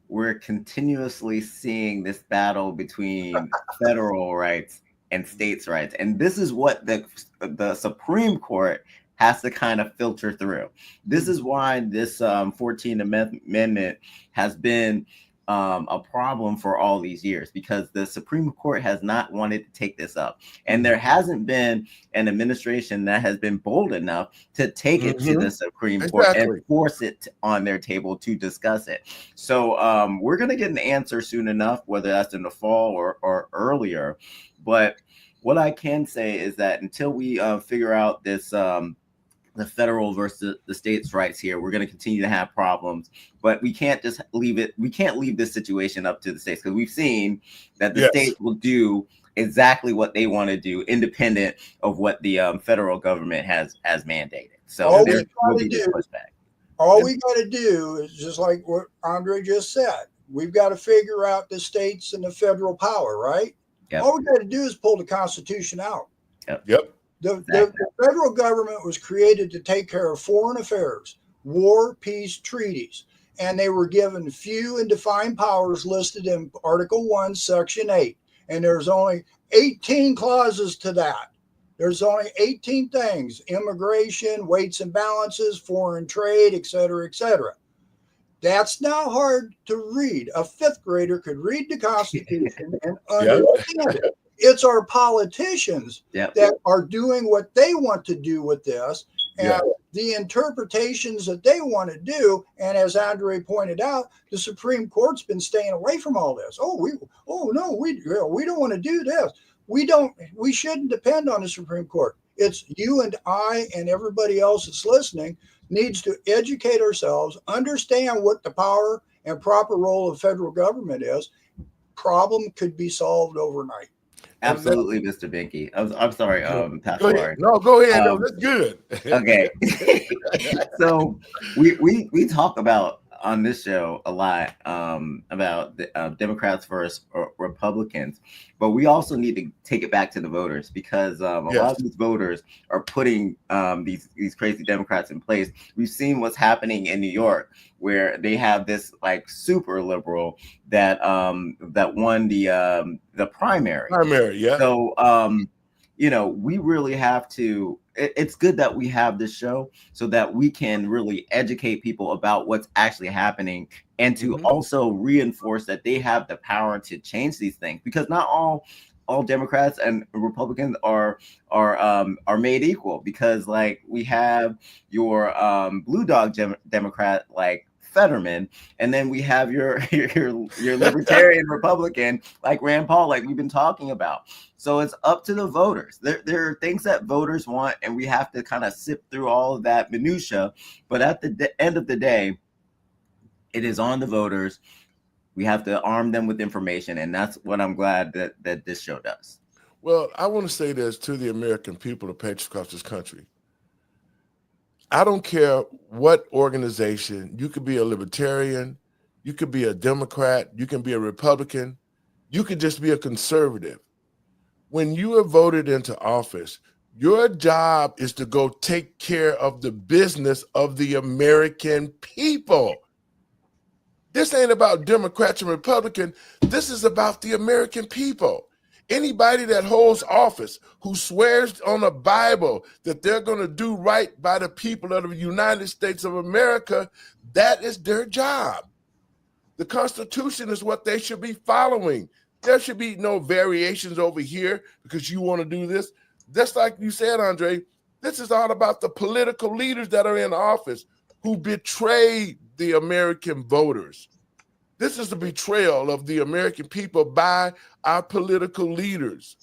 Speaker 4: we're continuously seeing this battle between federal rights and states' rights. And this is what the Supreme Court has to kind of filter through. This is why this 14th Amendment has been a problem for all these years, because the Supreme Court has not wanted to take this up. And there hasn't been an administration that has been bold enough to take it to the Supreme Court and force it on their table to discuss it. So we're going to get an answer soon enough, whether that's in the fall or earlier. But what I can say is that until we figure out this the federal versus the states' rights here, we're going to continue to have problems, but we can't just leave it. We can't leave this situation up to the states, because we've seen that the states will do exactly what they want to do, independent of what the federal government has mandated. So
Speaker 3: all
Speaker 4: there will be this pushback.
Speaker 3: All we got to do is just like what Andre just said. We've got to figure out the states and the federal power, right?
Speaker 4: Yep.
Speaker 3: All we got to do is pull the Constitution out.
Speaker 1: Yep.
Speaker 3: The federal government was created to take care of foreign affairs, war, peace, treaties. and they were given few and defined powers listed in Article 1, Section 8. And there's only 18 clauses to that. There's only 18 things: immigration, weights and balances, foreign trade, et cetera, et cetera. That's not hard to read. A fifth grader could read the Constitution and understand it. It's our politicians that are doing what they want to do with this, and the interpretations that they want to do. And as Andre pointed out, the Supreme Court's been staying away from all this. We don't want to do this. We shouldn't depend on the Supreme Court. It's you and I and everybody else that's listening needs to educate ourselves, understand what the power and proper role of federal government is. Problem could be solved overnight.
Speaker 4: Absolutely, Mr. Binky. I'm sorry, Pastor
Speaker 1: Go ahead.
Speaker 4: Lauren.
Speaker 1: No, go ahead. No, that's good.
Speaker 4: Okay. So we talk about on this show a lot about the, Democrats versus Republicans, but we also need to take it back to the voters, because a lot of these voters are putting these crazy Democrats in place. We've seen what's happening in New York, where they have this like super liberal that that won the primary. So you know, we really have to. It's good that we have this show so that we can really educate people about what's actually happening, and to also reinforce that they have the power to change these things, because not all Democrats and Republicans are made equal, because like we have your blue dog Democrat like Fetterman, and then we have your libertarian Republican like Rand Paul, like we've been talking about. So it's up to the voters. There are things that voters want, and we have to kind of sift through all of that minutia. But at the end of the day, it is on the voters. We have to arm them with information, and that's what I'm glad that this show does.
Speaker 1: Well, I want to say this to the American people, the patriots across this country. I don't care what organization. You could be a libertarian, you could be a Democrat, you can be a Republican, you could just be a conservative. When you are voted into office, your job is to go take care of the business of the American people. This ain't about Democrats and Republicans. This is about the American people. Anybody that holds office, who swears on the Bible that they're going to do right by the people of the United States of America, that is their job. The Constitution is what they should be following. There should be no variations over here because you want to do this. Just like you said, Andre, this is all about the political leaders that are in office who betray the American voters. This is the betrayal of the American people by our political leaders.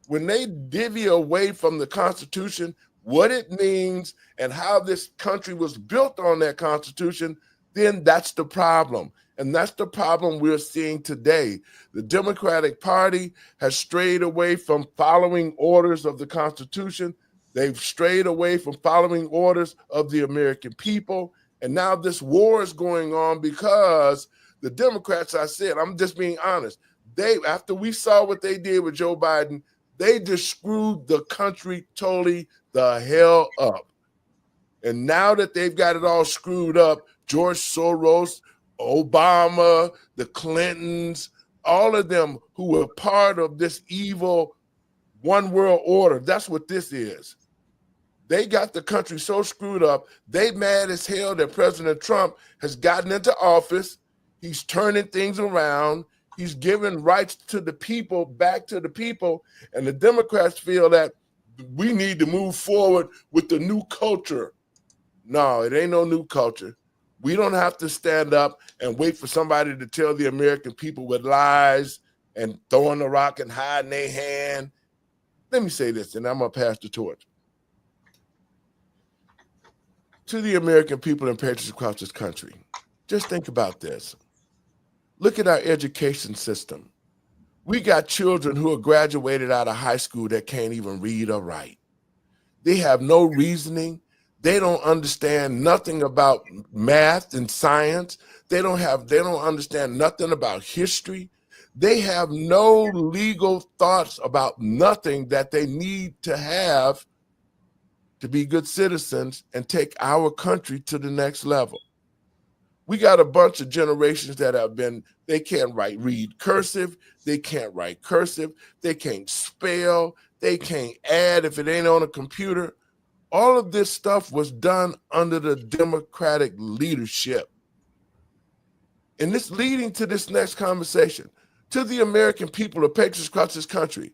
Speaker 1: When they divvy away from the Constitution, what it means and how this country was built on that Constitution, then that's the problem. And that's the problem we're seeing today. The Democratic Party has strayed away from following orders of the Constitution. They've strayed away from following orders of the American people. And now this war is going on because the Democrats, I said, I'm just being honest, after we saw what they did with Joe Biden, they just screwed the country totally the hell up. And now that they've got it all screwed up, George Soros, Obama, the Clintons, all of them who were part of this evil one world order, that's what this is. They got the country so screwed up, they mad as hell that President Trump has gotten into office. He's turning things around. He's giving rights to the people, back to the people. And the Democrats feel that we need to move forward with the new culture. No, it ain't no new culture. We don't have to stand up and wait for somebody to tell the American people with lies and throwing the rock and hiding their hand. Let me say this, and I'm going to pass the torch. To the American people and patriots across this country, just think about this. Look at our education system. We got children who are graduated out of high school that can't even read or write. They have no reasoning. They don't understand nothing about math and science. They don't understand nothing about history. They have no legal thoughts about nothing that they need to have to be good citizens and take our country to the next level. We got a bunch of generations that they can't read cursive, they can't write cursive, they can't spell, they can't add if it ain't on a computer. All of this stuff was done under the Democratic leadership. And this leading to this next conversation, to the American people, the patriots across this country,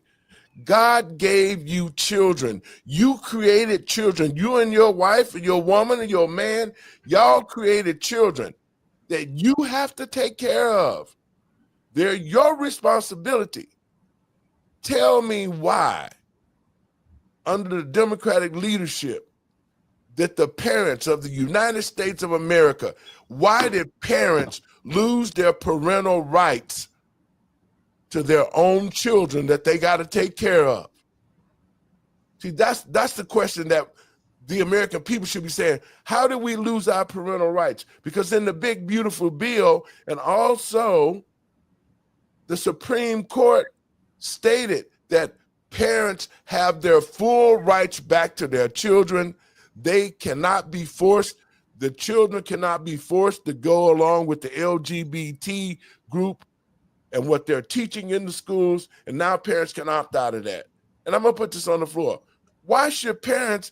Speaker 1: God gave you children. You created children. You and your wife and your woman and your man, y'all created children that you have to take care of. They're your responsibility. Tell me why, under the Democratic leadership, that the parents of the United States of America, why did parents lose their parental rights to their own children that they got to take care of? See, that's the question that the American people should be saying. How did we lose our parental rights? Because in the big, beautiful bill, and also the Supreme Court stated that parents have their full rights back to their children. They cannot be forced. The children cannot be forced to go along with the LGBT group and what they're teaching in the schools. And now parents can opt out of that. And I'm going to put this on the floor. Why should parents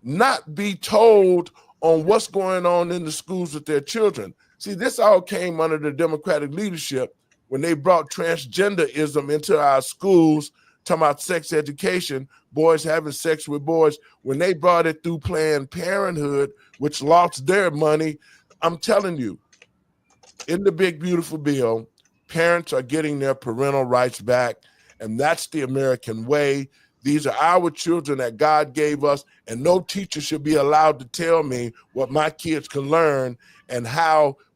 Speaker 1: not be told on what's going on in the schools with their children? See, this all came under the Democratic leadership when they brought transgenderism into our schools, talking about sex education, boys having sex with boys. When they brought it through Planned Parenthood, which lost their money, I'm telling you, in the big, beautiful bill, parents are getting their parental rights back, and that's the American way. These are our children that God gave us, and no teacher should be allowed to tell me what my kids can learn and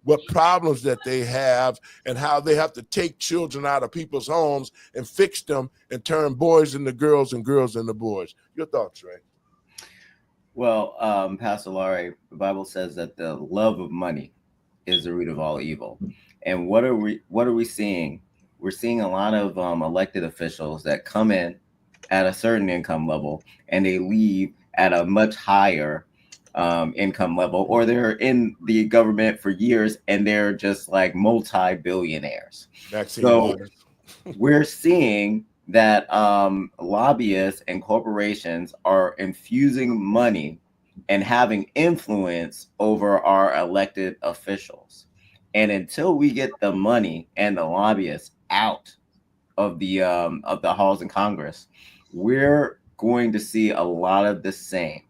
Speaker 1: what problems that they have and how they have to take children out of people's homes and fix them and turn boys into girls and girls into boys. Your thoughts, Ray?
Speaker 4: Well, Pastor Lowery, the Bible says that the love of money is the root of all evil. And what are we seeing? We're seeing a lot of elected officials that come in at a certain income level and they leave at a much higher income level, or they're in the government for years and they're just like multi-billionaires. So we're seeing that lobbyists and corporations are infusing money and having influence over our elected officials. And until we get the money and the lobbyists out of the halls in Congress, we're going to see a lot of the same.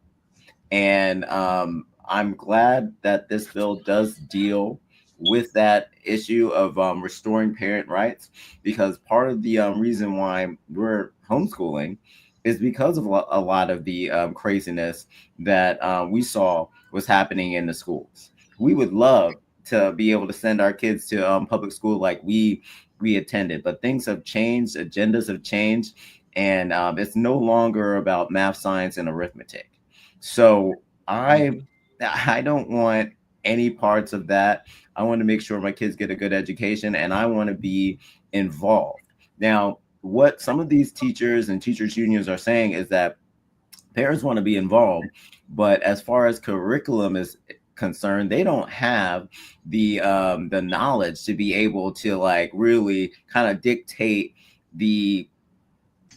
Speaker 4: And I'm glad that this bill does deal with that issue of restoring parent rights, because part of the reason why we're homeschooling is because of a lot of the craziness that we saw was happening in the schools. We would love to be able to send our kids to public school like we attended, but things have changed, agendas have changed, and it's no longer about math, science, and arithmetic. So I don't want any parts of that. I want to make sure my kids get a good education, and I want to be involved. Now, what some of these teachers and teachers unions are saying is that parents want to be involved, but as far as curriculum is concerned, they don't have the knowledge to be able to like really kind of dictate the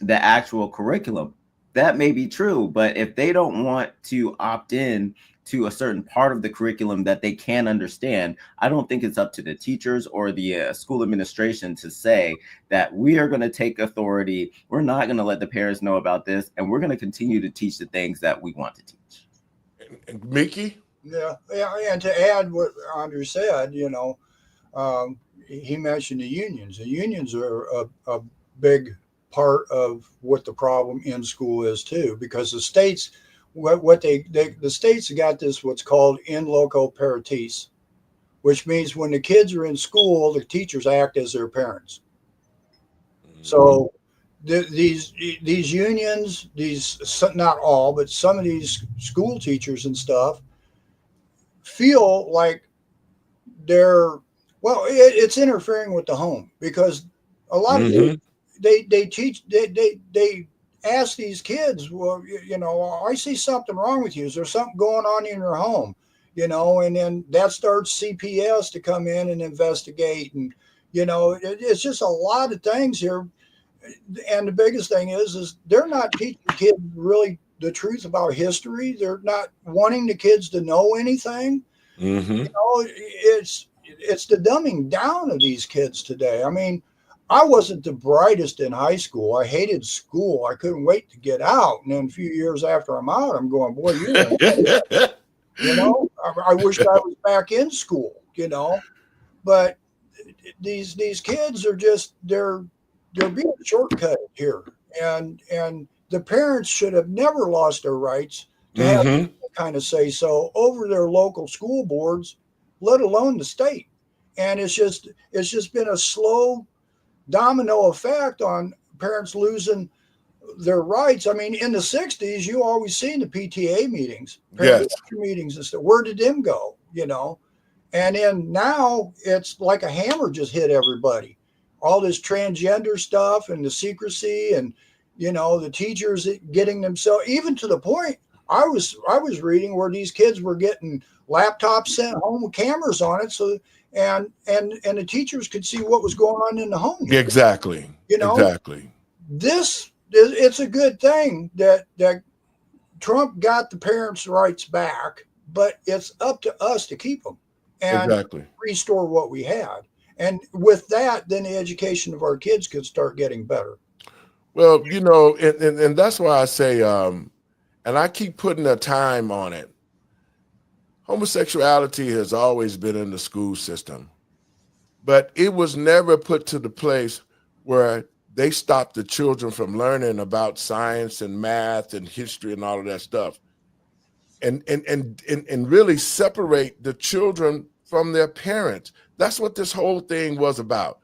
Speaker 4: actual curriculum. That may be true, but if they don't want to opt in to a certain part of the curriculum that they can understand, I don't think it's up to the teachers or the school administration to say that we are going to take authority. We're not going to let the parents know about this, and we're going to continue to teach the things that we want to teach.
Speaker 1: And Mickey?
Speaker 3: Yeah, and to add what Andrew said, he mentioned the unions. The unions are a big part of what the problem in school is too, because the states, the states got this what's called in loco parentis, which means when the kids are in school, the teachers act as their parents. So these unions, not all, but some of these school teachers and stuff feel like it's interfering with the home, because a lot of they teach, they ask these kids, well, I see something wrong with you. Is there something going on in your home? you know, and then that starts CPS to come in and investigate. And, you know, it's just a lot of things here. And the biggest thing is they're not teaching kids really the truth about history. They're not wanting the kids to know anything.
Speaker 1: Mm-hmm.
Speaker 3: You know, it's the dumbing down of these kids today. I mean, I wasn't the brightest in high school. I hated school. I couldn't wait to get out. And then a few years after I'm out, I'm going, boy, you know, I wish I was back in school, you know. But these kids are just they're being shortcutted here. And the parents should have never lost their rights to have
Speaker 1: Mm-hmm.
Speaker 3: kind of say so over their local school boards, let alone the state. And it's just been a slow domino effect on parents losing their rights. I mean, in the 60s, you always seen the PTA meetings, parent meetings and stuff. Where did them go? You know? And then now it's like a hammer just hit everybody. All this transgender stuff and the secrecy and, you know, the teachers getting themselves, even to the point I was reading where these kids were getting laptops sent home with cameras on it. So, and the teachers could see what was going on in the home.
Speaker 1: Exactly.
Speaker 3: You know,
Speaker 1: exactly.
Speaker 3: It's a good thing that Trump got the parents' rights back, but it's up to us to keep them and restore what we had. And with that, then the education of our kids could start getting better.
Speaker 1: Well, you know, and that's why I say, and I keep putting a time on it. Homosexuality has always been in the school system, but it was never put to the place where they stopped the children from learning about science and math and history and all of that stuff, and really separate the children from their parents. That's what this whole thing was about.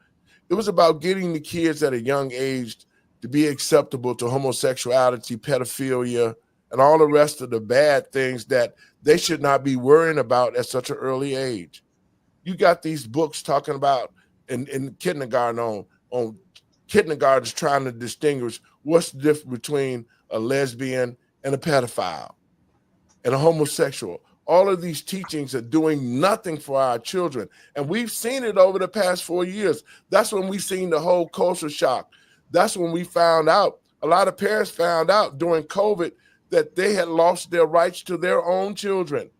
Speaker 1: It was about getting the kids at a young age to be acceptable to homosexuality, pedophilia, and all the rest of the bad things that they should not be worrying about at such an early age. You got these books talking about in kindergarten on kindergartens trying to distinguish what's the difference between a lesbian and a pedophile and a homosexual. All of these teachings are doing nothing for our children. And we've seen it over the past 4 years. That's when we seen the whole culture shock. That's when we found out, a lot of parents found out during COVID that they had lost their rights to their own children.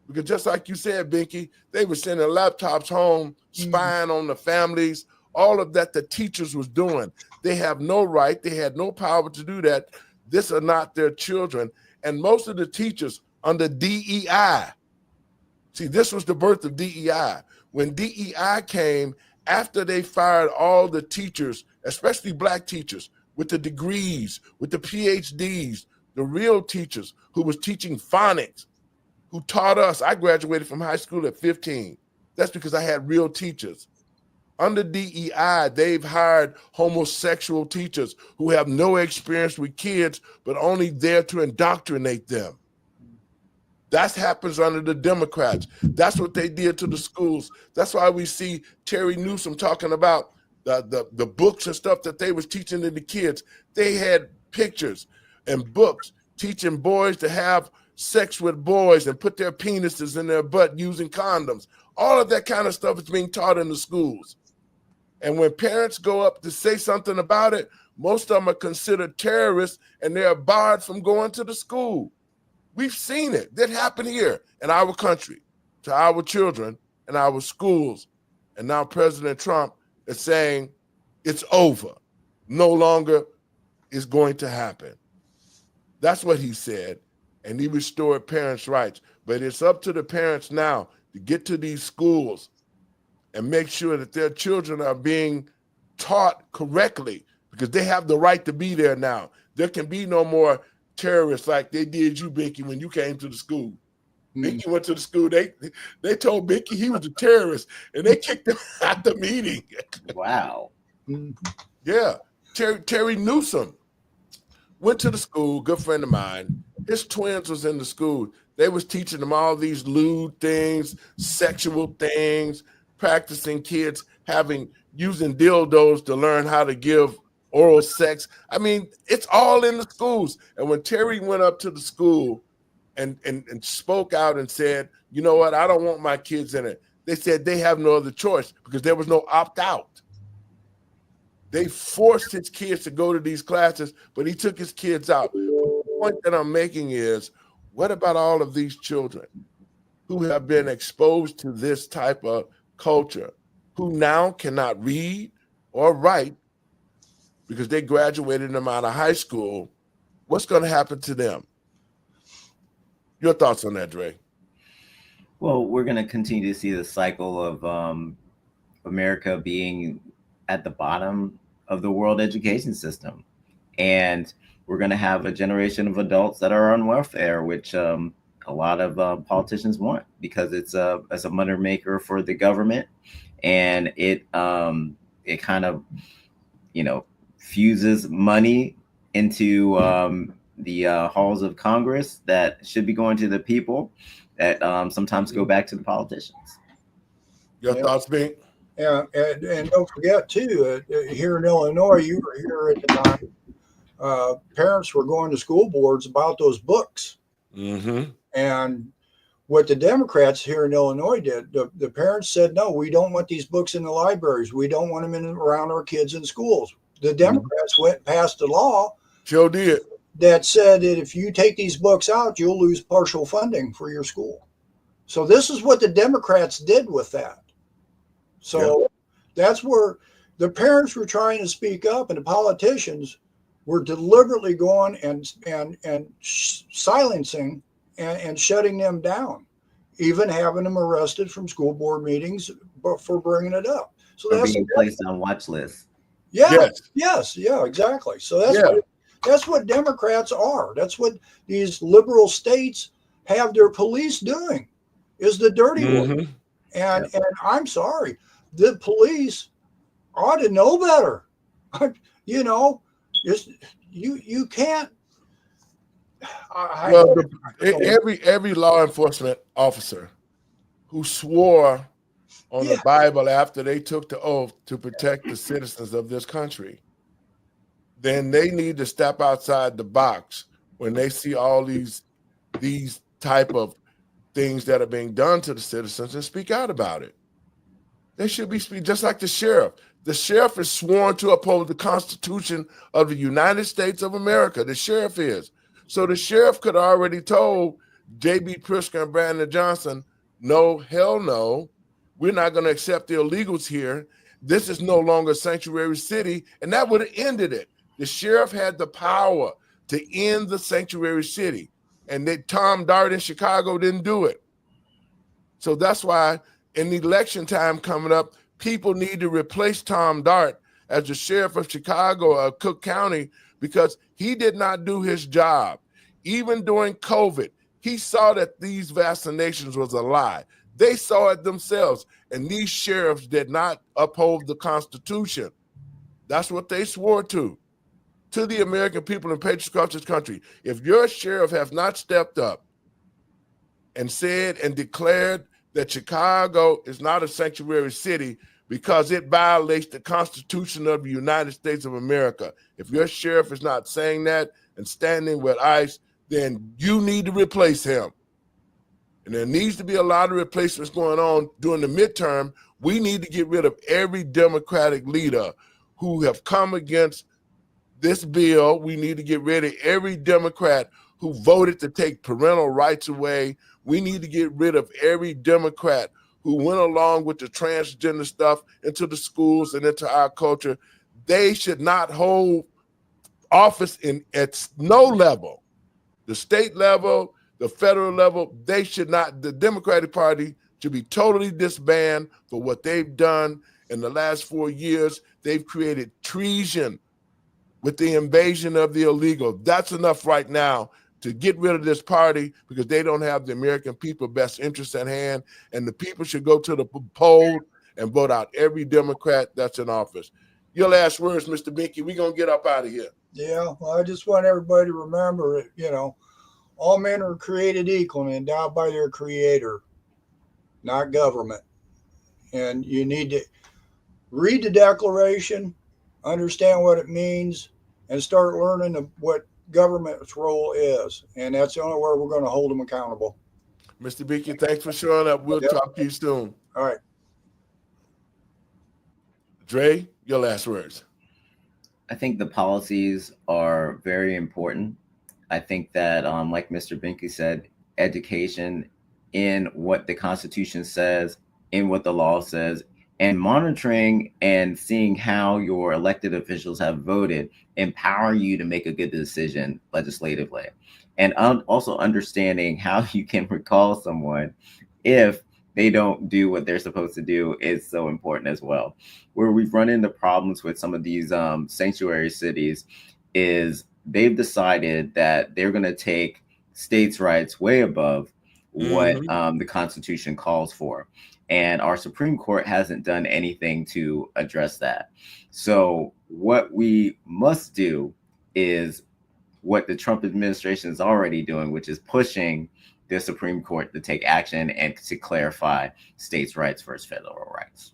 Speaker 1: Because just like you said, Binky, they were sending laptops home, spying on the families, all of that the teachers was doing. They have no right, they had no power to do that. These are not their children. And most of the teachers under DEI, see, this was the birth of DEI. When DEI came, after they fired all the teachers, especially black teachers, with the degrees, with the PhDs, the real teachers who was teaching phonics, who taught us. I graduated from high school at 15. That's because I had real teachers. Under DEI, they've hired homosexual teachers who have no experience with kids, but only there to indoctrinate them. That happens under the Democrats. That's what they did to the schools. That's why we see Terry Newsom talking about the books and stuff that they was teaching to the kids. They had pictures and books teaching boys to have sex with boys and put their penises in their butt using condoms. All of that kind of stuff is being taught in the schools. And when parents go up to say something about it, most of them are considered terrorists and they're barred from going to the school. We've seen it. That happened here in our country to our children and our schools. And now President Trump is saying it's over. No longer is going to happen. That's what he said. And he restored parents' rights. But it's up to the parents now to get to these schools and make sure that their children are being taught correctly, because they have the right to be there now. There can be no more terrorists like they did you, Binky, when you came to the school. Binky went to the school. They told Binky he was a terrorist, and they kicked him out the meeting.
Speaker 4: Wow.
Speaker 1: Yeah. Terry Newsom went to the school, good friend of mine. His twins was in the school. They was teaching them all these lewd things, sexual things, practicing kids using dildos to learn how to give oral sex. I mean, it's all in the schools. And when Terry went up to the school and spoke out and said, you know what, I don't want my kids in it. They said they have no other choice because there was no opt-out. They forced his kids to go to these classes, but he took his kids out. The point that I'm making is, what about all of these children who have been exposed to this type of culture, who now cannot read or write because they graduated them out of high school? What's going to happen to them? Your thoughts on that, Dre?
Speaker 4: Well, we're going to continue to see the cycle of America being at the bottom of the world education system. And we're going to have a generation of adults that are on welfare, which a lot of politicians want, because it's a money maker for the government. And it kind of, fuses money into the halls of Congress that should be going to the people, that sometimes go back to the politicians.
Speaker 1: Your thoughts, Bink?
Speaker 3: Yeah, and don't forget too, here in Illinois, you were here at the time. Parents were going to school boards about those books, and what the Democrats here in Illinois did, the parents said, no, we don't want these books in the libraries. We don't want them around our kids in schools. The Democrats went and passed a law.
Speaker 1: Sure did.
Speaker 3: That said that if you take these books out, you'll lose partial funding for your school. So this is what the Democrats did with that. So that's where the parents were trying to speak up, and the politicians were deliberately going and silencing and shutting them down, even having them arrested from school board meetings for bringing it up. So that's
Speaker 4: being placed on watch lists.
Speaker 3: Yeah, yeah, exactly. So that's what Democrats are. That's what these liberal states have their police doing, is the dirty work. And I'm sorry, the police ought to know better. You can't.
Speaker 1: Every law enforcement officer who swore on the Bible after they took the oath to protect the citizens of this country, then they need to step outside the box when they see all these type of things that are being done to the citizens and speak out about it. They should be speaking just like the sheriff. The sheriff is sworn to uphold the Constitution of the United States of America. The sheriff is. So the sheriff could have already told J.B. Pritzker and Brandon Johnson, no, hell no, we're not going to accept the illegals here. This is no longer a sanctuary city, and that would have ended it. The sheriff had the power to end the sanctuary city, and Tom Dart in Chicago didn't do it. So that's why in the election time coming up, people need to replace Tom Dart as the sheriff of Chicago or Cook County, because he did not do his job. Even during COVID, he saw that these vaccinations was a lie. They saw it themselves, and these sheriffs did not uphold the Constitution. That's what they swore to the American people and patriots across this country. If your sheriff has not stepped up and said and declared that Chicago is not a sanctuary city because it violates the Constitution of the United States of America, if your sheriff is not saying that and standing with ICE, then you need to replace him. And there needs to be a lot of replacements going on during the midterm. We need to get rid of every Democratic leader who have come against this bill. We need to get rid of every Democrat who voted to take parental rights away. We need to get rid of every Democrat who went along with the transgender stuff into the schools and into our culture. They should not hold office at no level, the state level, the federal level. They should not. The Democratic Party should be totally disbanded for what they've done in the last 4 years. They've created treason with the invasion of the illegal. That's enough right now to get rid of this party, because they don't have the American people best interests at hand, and the people should go to the poll and vote out every Democrat that's in office. Your last words, Mr. Binky. We're going to get up out of here.
Speaker 3: Yeah, well, I just want everybody to remember, all men are created equal and endowed by their creator, not government. And you need to read the Declaration, understand what it means, and start learning what government's role is, and that's the only way we're going to hold them accountable.
Speaker 1: Mr. Beakey, thanks for showing up. We'll talk to you soon.
Speaker 3: All right.
Speaker 1: Dre, your last words.
Speaker 4: I think the policies are very important. I think that, like Mr. Binky said, education in what the Constitution says, in what the law says, and monitoring and seeing how your elected officials have voted empower you to make a good decision legislatively. And also understanding how you can recall someone if they don't do what they're supposed to do is so important as well. Where we've run into problems with some of these sanctuary cities is they've decided that they're going to take states' rights way above what the Constitution calls for. And our Supreme Court hasn't done anything to address that. So what we must do is what the Trump administration is already doing, which is pushing the Supreme Court to take action and to clarify states' rights versus federal rights.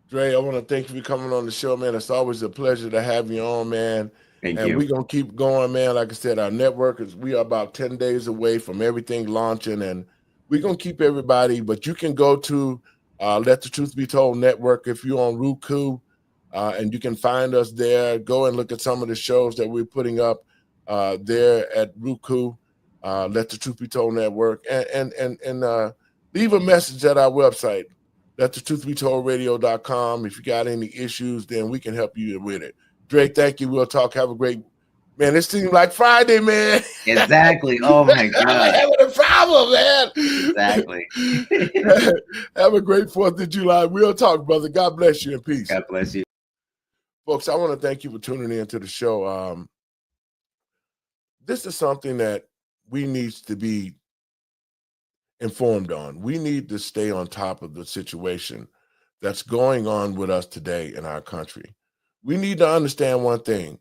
Speaker 1: Dre, I want to thank you for coming on the show, man. It's always a pleasure to have you on, man.
Speaker 4: Thank you.
Speaker 1: And we're going to keep going, man. Like I said, our network we are about 10 days away from everything launching, and we're going to keep everybody, but you can go to Let the Truth Be Told Network if you're on Roku, and you can find us there. Go and look at some of the shows that we're putting up there at Roku, Let the Truth Be Told Network, and leave a message at our website, LetTheTruthBeToldRadio.com. If you got any issues, then we can help you with it. Dre, thank you. We'll talk. Have a great, man. It seems like Friday, man.
Speaker 4: Exactly. Oh my God.
Speaker 1: I'm having a problem, man.
Speaker 4: Exactly.
Speaker 1: Have a great 4th of July. We'll talk, brother. God bless you and peace.
Speaker 4: God bless you.
Speaker 1: Folks, I want to thank you for tuning in to the show. This is something that we need to be informed on. We need to stay on top of the situation that's going on with us today in our country. We need to understand one thing,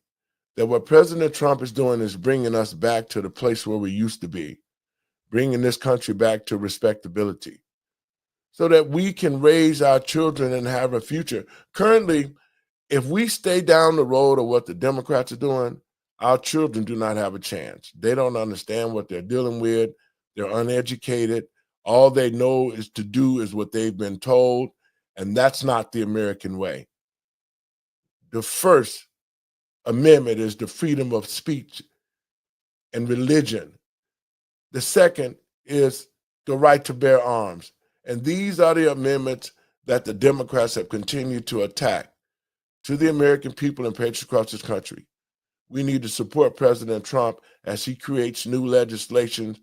Speaker 1: that what President Trump is doing is bringing us back to the place where we used to be, bringing this country back to respectability so that we can raise our children and have a future. Currently, if we stay down the road of what the Democrats are doing, our children do not have a chance. They don't understand what they're dealing with. They're uneducated. All they know is to do is what they've been told, and that's not the American way. The First Amendment is the freedom of speech and religion. The second is the right to bear arms. And these are the amendments that the Democrats have continued to attack to the American people and patriots across this country. We need to support President Trump as he creates new legislation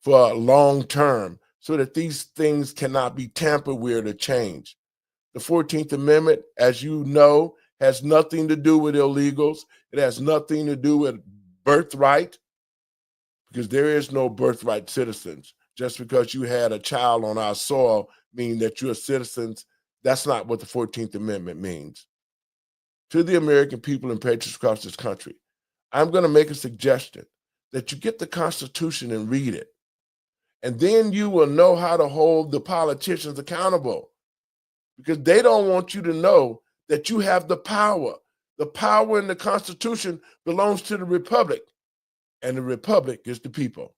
Speaker 1: for a long term so that these things cannot be tampered with or changed. The 14th Amendment, as you know, has nothing to do with illegals. It has nothing to do with birthright, because there is no birthright citizens. Just because you had a child on our soil means that you're citizens. That's not what the 14th Amendment means. To the American people and patriots across this country, I'm going to make a suggestion that you get the Constitution and read it. And then you will know how to hold the politicians accountable, because they don't want you to know that you have the power. The power in the Constitution belongs to the Republic, and the Republic is the people.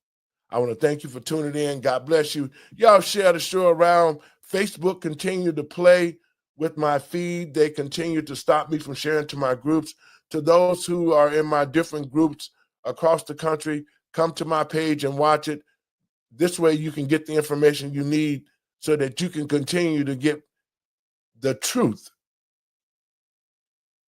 Speaker 1: I want to thank you for tuning in. God bless you. Y'all share the show around. Facebook continue to play with my feed. They continue to stop me from sharing to my groups. To those who are in my different groups across the country, come to my page and watch it. This way you can get the information you need so that you can continue to get the truth,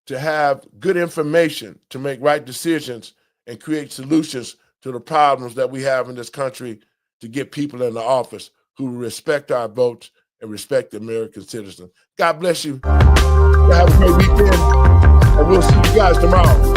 Speaker 1: to have good information, to make right decisions and create solutions to the problems that we have in this country, to get people in the office who respect our votes and respect the American citizens. God bless you. Have a great weekend, and we'll see you guys tomorrow.